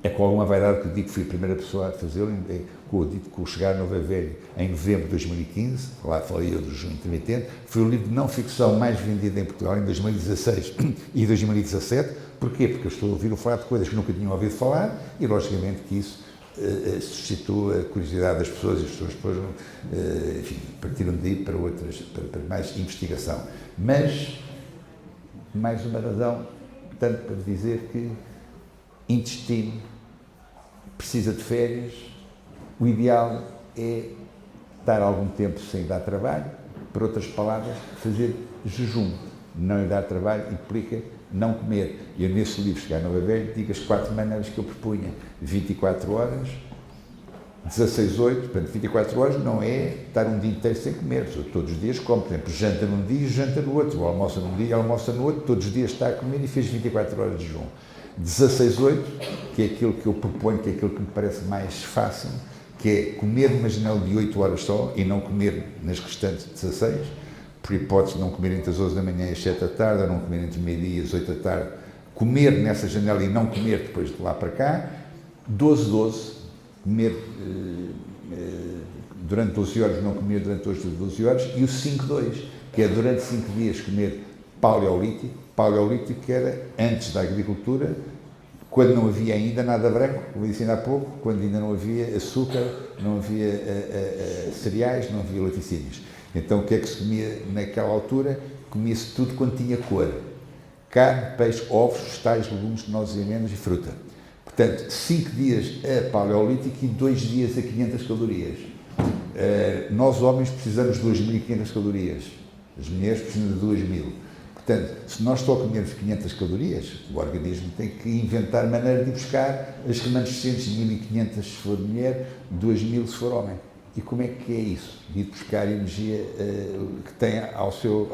é com alguma vaidade que eu digo que fui a primeira pessoa a fazê-lo, com o Chegar Novo a Velho, em novembro de 2015, lá falei eu do jejum intermitente, foi o livro de não-ficção mais vendido em Portugal em 2016 e 2017. Porquê? Porque eu estou a ouvir falar de coisas que nunca tinham ouvido falar e, logicamente, que isso suscitou a curiosidade das pessoas e as pessoas depois, enfim, partiram de ir para mais investigação. Mas, mais uma razão, tanto para dizer que intestino precisa de férias, o ideal é dar algum tempo sem dar trabalho, por outras palavras, fazer jejum. Não lhe dar trabalho implica não comer. Eu, nesse livro, Chegar Novo a Velho, digo as 4 maneiras que eu propunha. 24 horas, 16/8, portanto, 24 horas não é estar um dia inteiro sem comer. Todos os dias come, por exemplo, janta num dia e janta no outro, ou almoça num dia e almoça no outro, todos os dias está a comer e fez 24 horas de jejum. 16/8, que é aquilo que eu proponho, que é aquilo que me parece mais fácil, que é comer numa janela de 8 horas só e não comer nas restantes 16, por hipótese de não comer entre as 11 da manhã e as 7 da tarde, ou não comer entre meio-dia e as 8 da tarde, comer nessa janela e não comer depois de lá para cá. 12/12, comer durante 12 horas, não comer durante as 12 horas, e o 5/2, que é durante 5 dias comer paleolítico. Paleolítico que era antes da agricultura, quando não havia ainda nada branco, como eu disse ainda há pouco, quando ainda não havia açúcar, não havia cereais, não havia laticínios. Então o que é que se comia naquela altura? Comia-se tudo quando tinha cor. Carne, peixe, ovos, vegetais, legumes, nozes e amêndoas e fruta. Portanto, 5 dias a paleolítico e 2 dias a 500 calorias. Nós homens precisamos de 2.500 calorias. As mulheres precisam de 2.000. Portanto, se nós só comermos 500 calorias, o organismo tem que inventar maneira de buscar as remanescentes de 1.500 se for mulher, 2.000 se for homem. E como é que é isso? Ir buscar energia que tem ao seu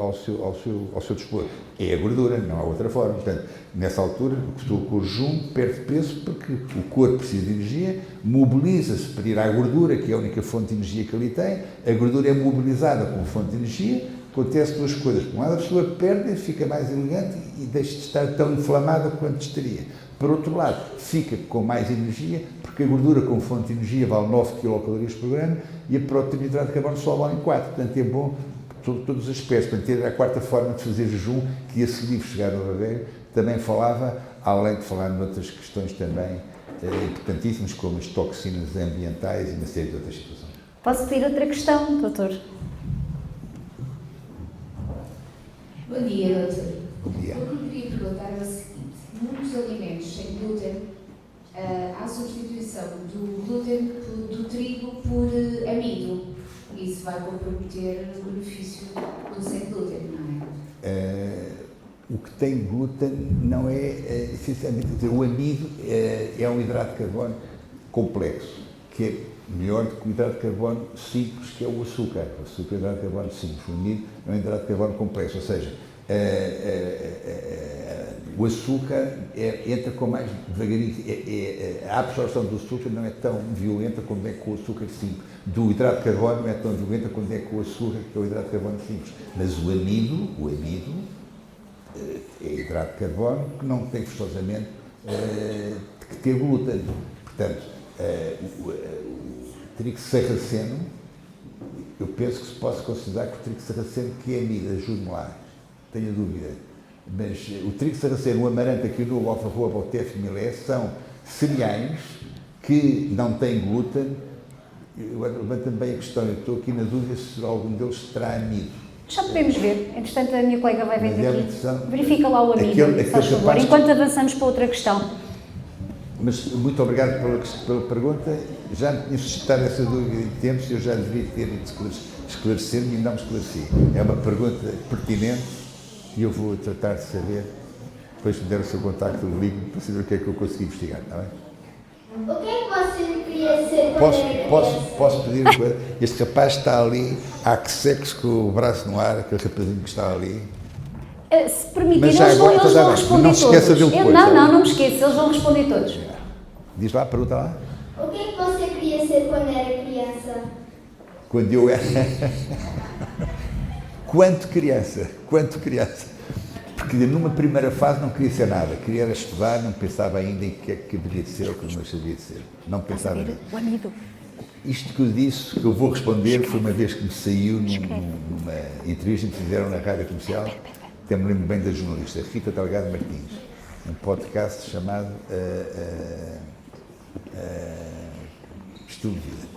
dispor. É a gordura, não há outra forma. Portanto, nessa altura, o corpo junto perde peso porque o corpo precisa de energia, mobiliza-se para ir à gordura, que é a única fonte de energia que ali tem. A gordura é mobilizada como fonte de energia. Acontece duas coisas. Por um lado, a pessoa perde, fica mais elegante e deixa de estar tão inflamada quanto estaria. Por outro lado, fica com mais energia, porque a gordura como fonte de energia vale 9 kcal por grama e a proteína de hidrato de carbono só vale 4. Portanto, é bom todos os aspectos. Portanto, ter a quarta forma de fazer jejum, que esse livro, Chegar ao Velho, também falava, além de falar noutras questões também importantíssimas, como as toxinas ambientais e uma série de outras situações. Posso pedir outra questão, doutor? Bom dia, doutor. Bom dia. O que eu queria perguntar é o seguinte: muitos alimentos sem glúten, há substituição do glúten do trigo por amido. Isso vai comprometer o benefício do sem glúten, não é? O que tem glúten não é, sinceramente, o amido é um hidrato de carbono complexo, que é melhor do que o hidrato de carbono simples, que é o açúcar. O açúcar é um hidrato de carbono simples, o amido é um hidrato de carbono complexo, ou seja, o açúcar entra com mais devagarinho, a absorção do açúcar não é tão violenta como é com o açúcar simples. Do hidrato de carbono não é tão violenta como é com o açúcar, que é o hidrato de carbono simples. Mas o amido é hidrato de carbono que não tem forçosamente que ter glúten. Portanto, o trigo sarraceno, eu penso que se possa considerar que o trigo sarraceno que é amido, ajude-me lá, tenho dúvida. Mas o trigo sarraceno, o amaranto, a quinoa, o alfarroba, o teff e o milé são cereais que não têm glúten. Levanta-me bem a questão, eu estou aqui na dúvida se algum deles terá amido. Já podemos ver. Entretanto, a minha colega vai vendo aqui. Verifica Verifica lá o amido, faz favor, enquanto avançamos para outra questão. Mas muito obrigado pela pergunta. Já me tinha suscitado essa dúvida em tempos, eu já deveria ter ido esclarecer-me e não me esclareci. É uma pergunta pertinente e eu vou tratar de saber. Depois me der o seu contacto, ligo-me para saber o que é que eu consegui investigar, está bem? O que é que você queria ser quando era criança? Posso pedir uma coisa? Este rapaz está ali, há que secos com o braço no ar, aquele rapazinho que está ali. Se permitir, Mas eles já agora, vão está bem. responder Não se esqueça todos. dele depois, Não tá? me esqueço, eles vão responder todos. Diz lá, pergunta lá. O que é que você queria ser quando era criança? Quando eu era... Quanto criança. Porque numa primeira fase não queria ser nada. Queria era estudar, não pensava ainda em que é que deveria de ser ou que não sabia de ser. Não pensava nisso. O amido. Isto que eu disse, que eu vou responder, foi uma vez que me saiu numa entrevista que me fizeram na rádio comercial, até me lembro bem da jornalista, Rita Delgado Martins, um podcast chamado Estilo de Vida.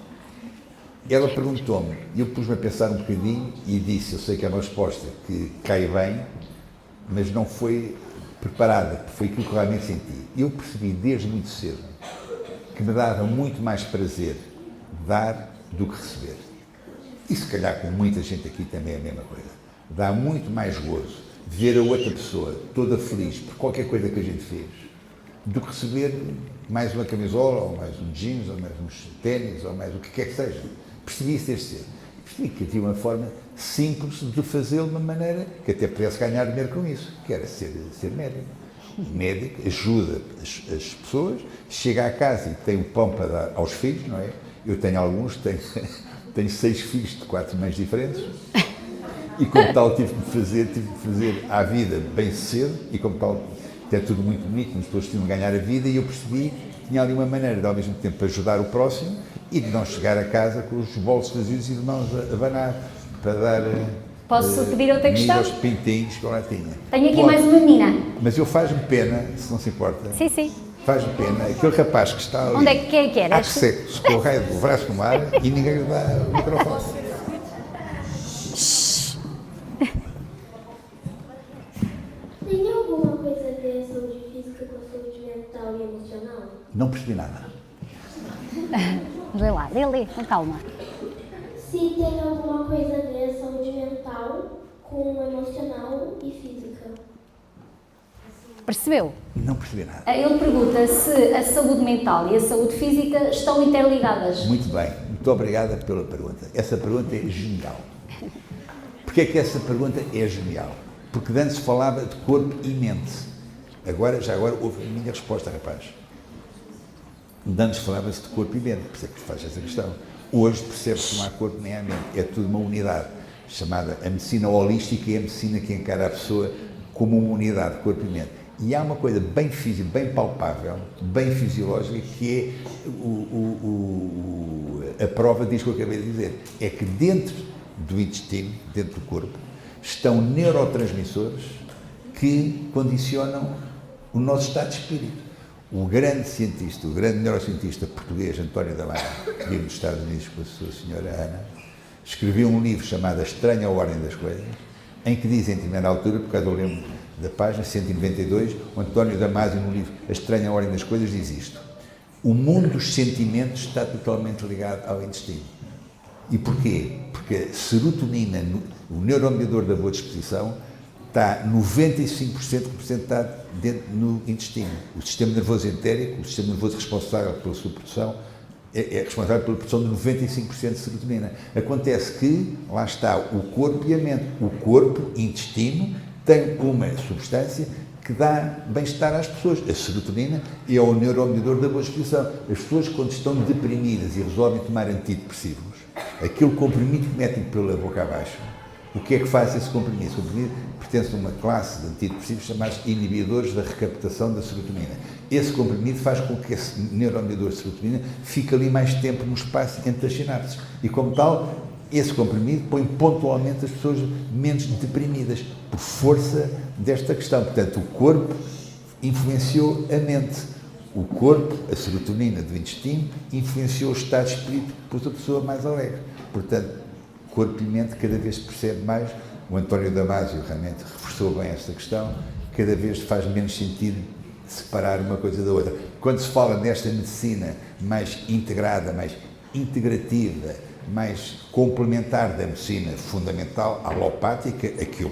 Ela perguntou-me, e eu pus-me a pensar um bocadinho e disse, eu sei que é uma resposta que cai bem, mas não foi preparada, foi aquilo que eu realmente senti. Eu percebi desde muito cedo que me dava muito mais prazer dar do que receber. E se calhar com muita gente aqui também é a mesma coisa. Dá muito mais gozo ver a outra pessoa toda feliz por qualquer coisa que a gente fez, do que receber mais uma camisola, ou mais um jeans, ou mais uns ténis, ou mais o que quer que seja. Percebi isso desde cedo. Percebi que havia uma forma simples de fazê-lo de uma maneira que até pudesse ganhar dinheiro com isso, que era ser médico. O médico ajuda as pessoas, chega à casa e tem o pão para dar aos filhos, não é? Eu tenho alguns, tenho 6 filhos de 4 mães diferentes e como tal tive que fazer à vida bem cedo e como tal é tudo muito bonito, as pessoas tinham de ganhar a vida e eu percebi que tinha ali uma maneira de ao mesmo tempo ajudar o próximo e de não chegar a casa com os bolsos vazios e de mãos a abanar para dar Posso pedir outra questão? aos pintinhos que eu lá tinha. Tenho aqui mais uma menina. Mas eu faz-me pena, se não se importa, Sim. faz-me pena, aquele rapaz que está ali, Onde é que era? há que secos, com o raio do braço no ar e ninguém lhe dá o microfone. Tem alguma coisa a ver a saúde física com a saúde mental e emocional? Não percebi nada. Lê lá, lê, com calma. Se tem alguma coisa a ver a saúde mental com emocional e física. Percebeu? Não percebi nada. Ele pergunta se a saúde mental e a saúde física estão interligadas. Muito bem, muito obrigada pela pergunta. Essa pergunta é genial. Porquê é que essa pergunta é genial? Porque antes falava de corpo e mente. Já agora ouve a minha resposta, rapaz. Antes falava-se de corpo e mente, por isso é que faz essa questão. Hoje percebe-se que não há corpo nem há mente, é tudo uma unidade, chamada a medicina holística, e a medicina que encara a pessoa como uma unidade, corpo e mente. E há uma coisa bem física, bem palpável, bem fisiológica, que é a prova disso que eu acabei de dizer. É que dentro do intestino, dentro do corpo, estão neurotransmissores que condicionam o nosso estado de espírito. O grande cientista, o grande neurocientista português, António Damasio, que vive nos Estados Unidos com a sua senhora Ana, escreveu um livro chamado A Estranha Ordem das Coisas, em que diz, em determinada altura, por causa eu lembro da página 192, o António Damasio, no livro A Estranha Ordem das Coisas, diz isto: o mundo dos sentimentos está totalmente ligado ao intestino. E porquê? Porque a serotonina, o neuromediador da boa disposição, está 95% representado dentro no intestino. O sistema nervoso entérico, o sistema nervoso responsável pela sua produção, é responsável pela produção de 95% de serotonina. Acontece que, lá está, o corpo e a mente. O corpo, intestino, tem uma substância que dá bem-estar às pessoas. A serotonina é o neuromediador da boa disposição. As pessoas, quando estão deprimidas e resolvem tomar antidepressivos, aquele comprimido que metem pela boca abaixo, o que é que faz esse comprimido? Esse comprimido pertence a uma classe de antidepressivos chamados inibidores da recaptação da serotonina. Esse comprimido faz com que esse neuromediador de serotonina fique ali mais tempo no espaço entre as sinapses. E, como tal, esse comprimido põe pontualmente as pessoas menos deprimidas, por força desta questão. Portanto, o corpo influenciou a mente. O corpo, a serotonina do intestino, influenciou o estado de espírito, pôs a pessoa mais alegre. Portanto, corpo e mente cada vez se percebe mais. O António Damasio realmente reforçou bem esta questão. Cada vez faz menos sentido separar uma coisa da outra. Quando se fala nesta medicina mais integrada, mais integrativa, mais complementar da medicina fundamental, alopática, a que eu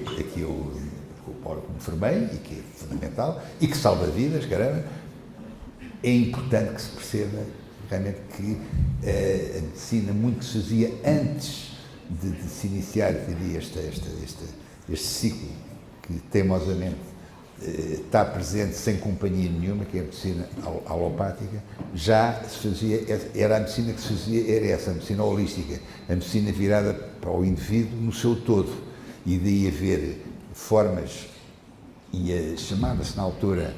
como formei e que é fundamental e que salva vidas, caramba, é importante que se perceba realmente que a medicina muito que se fazia antes de se iniciar, diria, este ciclo que teimosamente está presente sem companhia nenhuma, que é a medicina alopática, já se fazia, era a medicina que se fazia, era essa, a medicina holística, a medicina virada para o indivíduo no seu todo, e daí haver formas, e chamava-se na altura,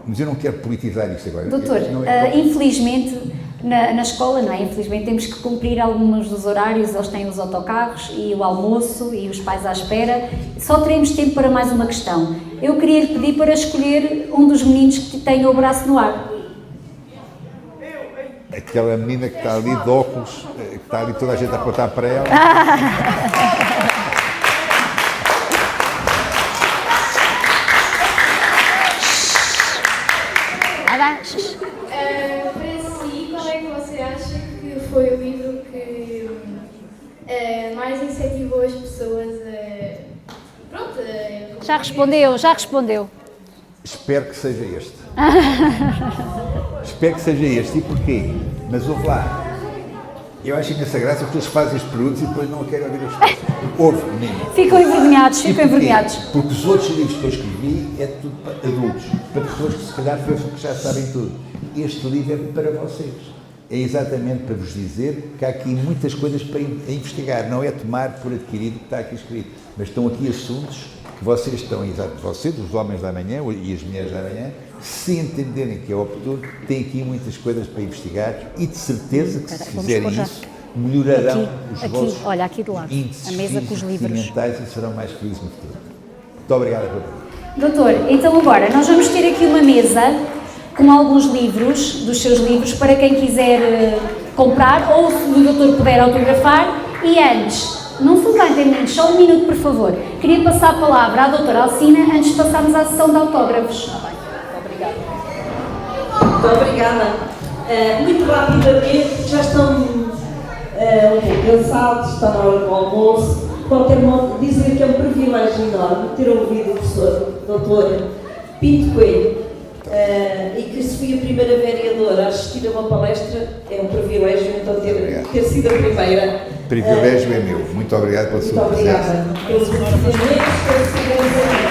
mas eu não quero politizar isto agora. Doutor, infelizmente, na escola, não é? Infelizmente temos que cumprir alguns dos horários, eles têm os autocarros e o almoço e os pais à espera. Só teremos tempo para mais uma questão. Eu queria lhe pedir para escolher um dos meninos que tenha o braço no ar. Aquela menina que está ali de óculos, que está ali toda a gente a apontar para ela. Para si, qual é que você acha que foi o livro que mais incentivou as pessoas a... Já respondeu. Espero que seja este. Espero que seja este. E porquê? Mas ouve lá. Eu acho imensa graça porque eles fazem as perguntas e depois não querem ouvir as respostas. Ouve, menino. Ficam envergonhados. Porque os outros livros que eu escrevi é tudo para adultos, para pessoas que se calhar pensam que já sabem tudo. Este livro é para vocês. É exatamente para vos dizer que há aqui muitas coisas para investigar. Não é tomar por adquirido o que está aqui escrito, mas estão aqui assuntos que vocês estão, vocês, os homens da manhã e as mulheres da manhã, se entenderem que é oportuno, têm aqui muitas coisas para investigar e de certeza que se fizerem isso, melhorarão os vossos olha, aqui do lado, índices a mesa com os livros mentais e serão mais felizes no futuro. Muito obrigado pela pergunta. Doutor, então agora nós vamos ter aqui uma mesa com alguns livros, dos seus livros, para quem quiser comprar, ou se o doutor puder autografar. E antes, não se levantem meninos, só um minuto por favor. Queria passar a palavra à doutora Alcina antes de passarmos à sessão de autógrafos. Muito obrigada. Muito rapidamente, já estão cansados, está na hora do almoço. de qualquer modo, dizer que é um privilégio enorme ter ouvido o professor Dr. Pinto Coelho e que se fui a primeira vereadora a assistir a uma palestra, é um privilégio então ter sido a primeira. O privilégio é meu. Muito obrigado pela sua Muito presença. obrigada pelos ensinamentos, pelos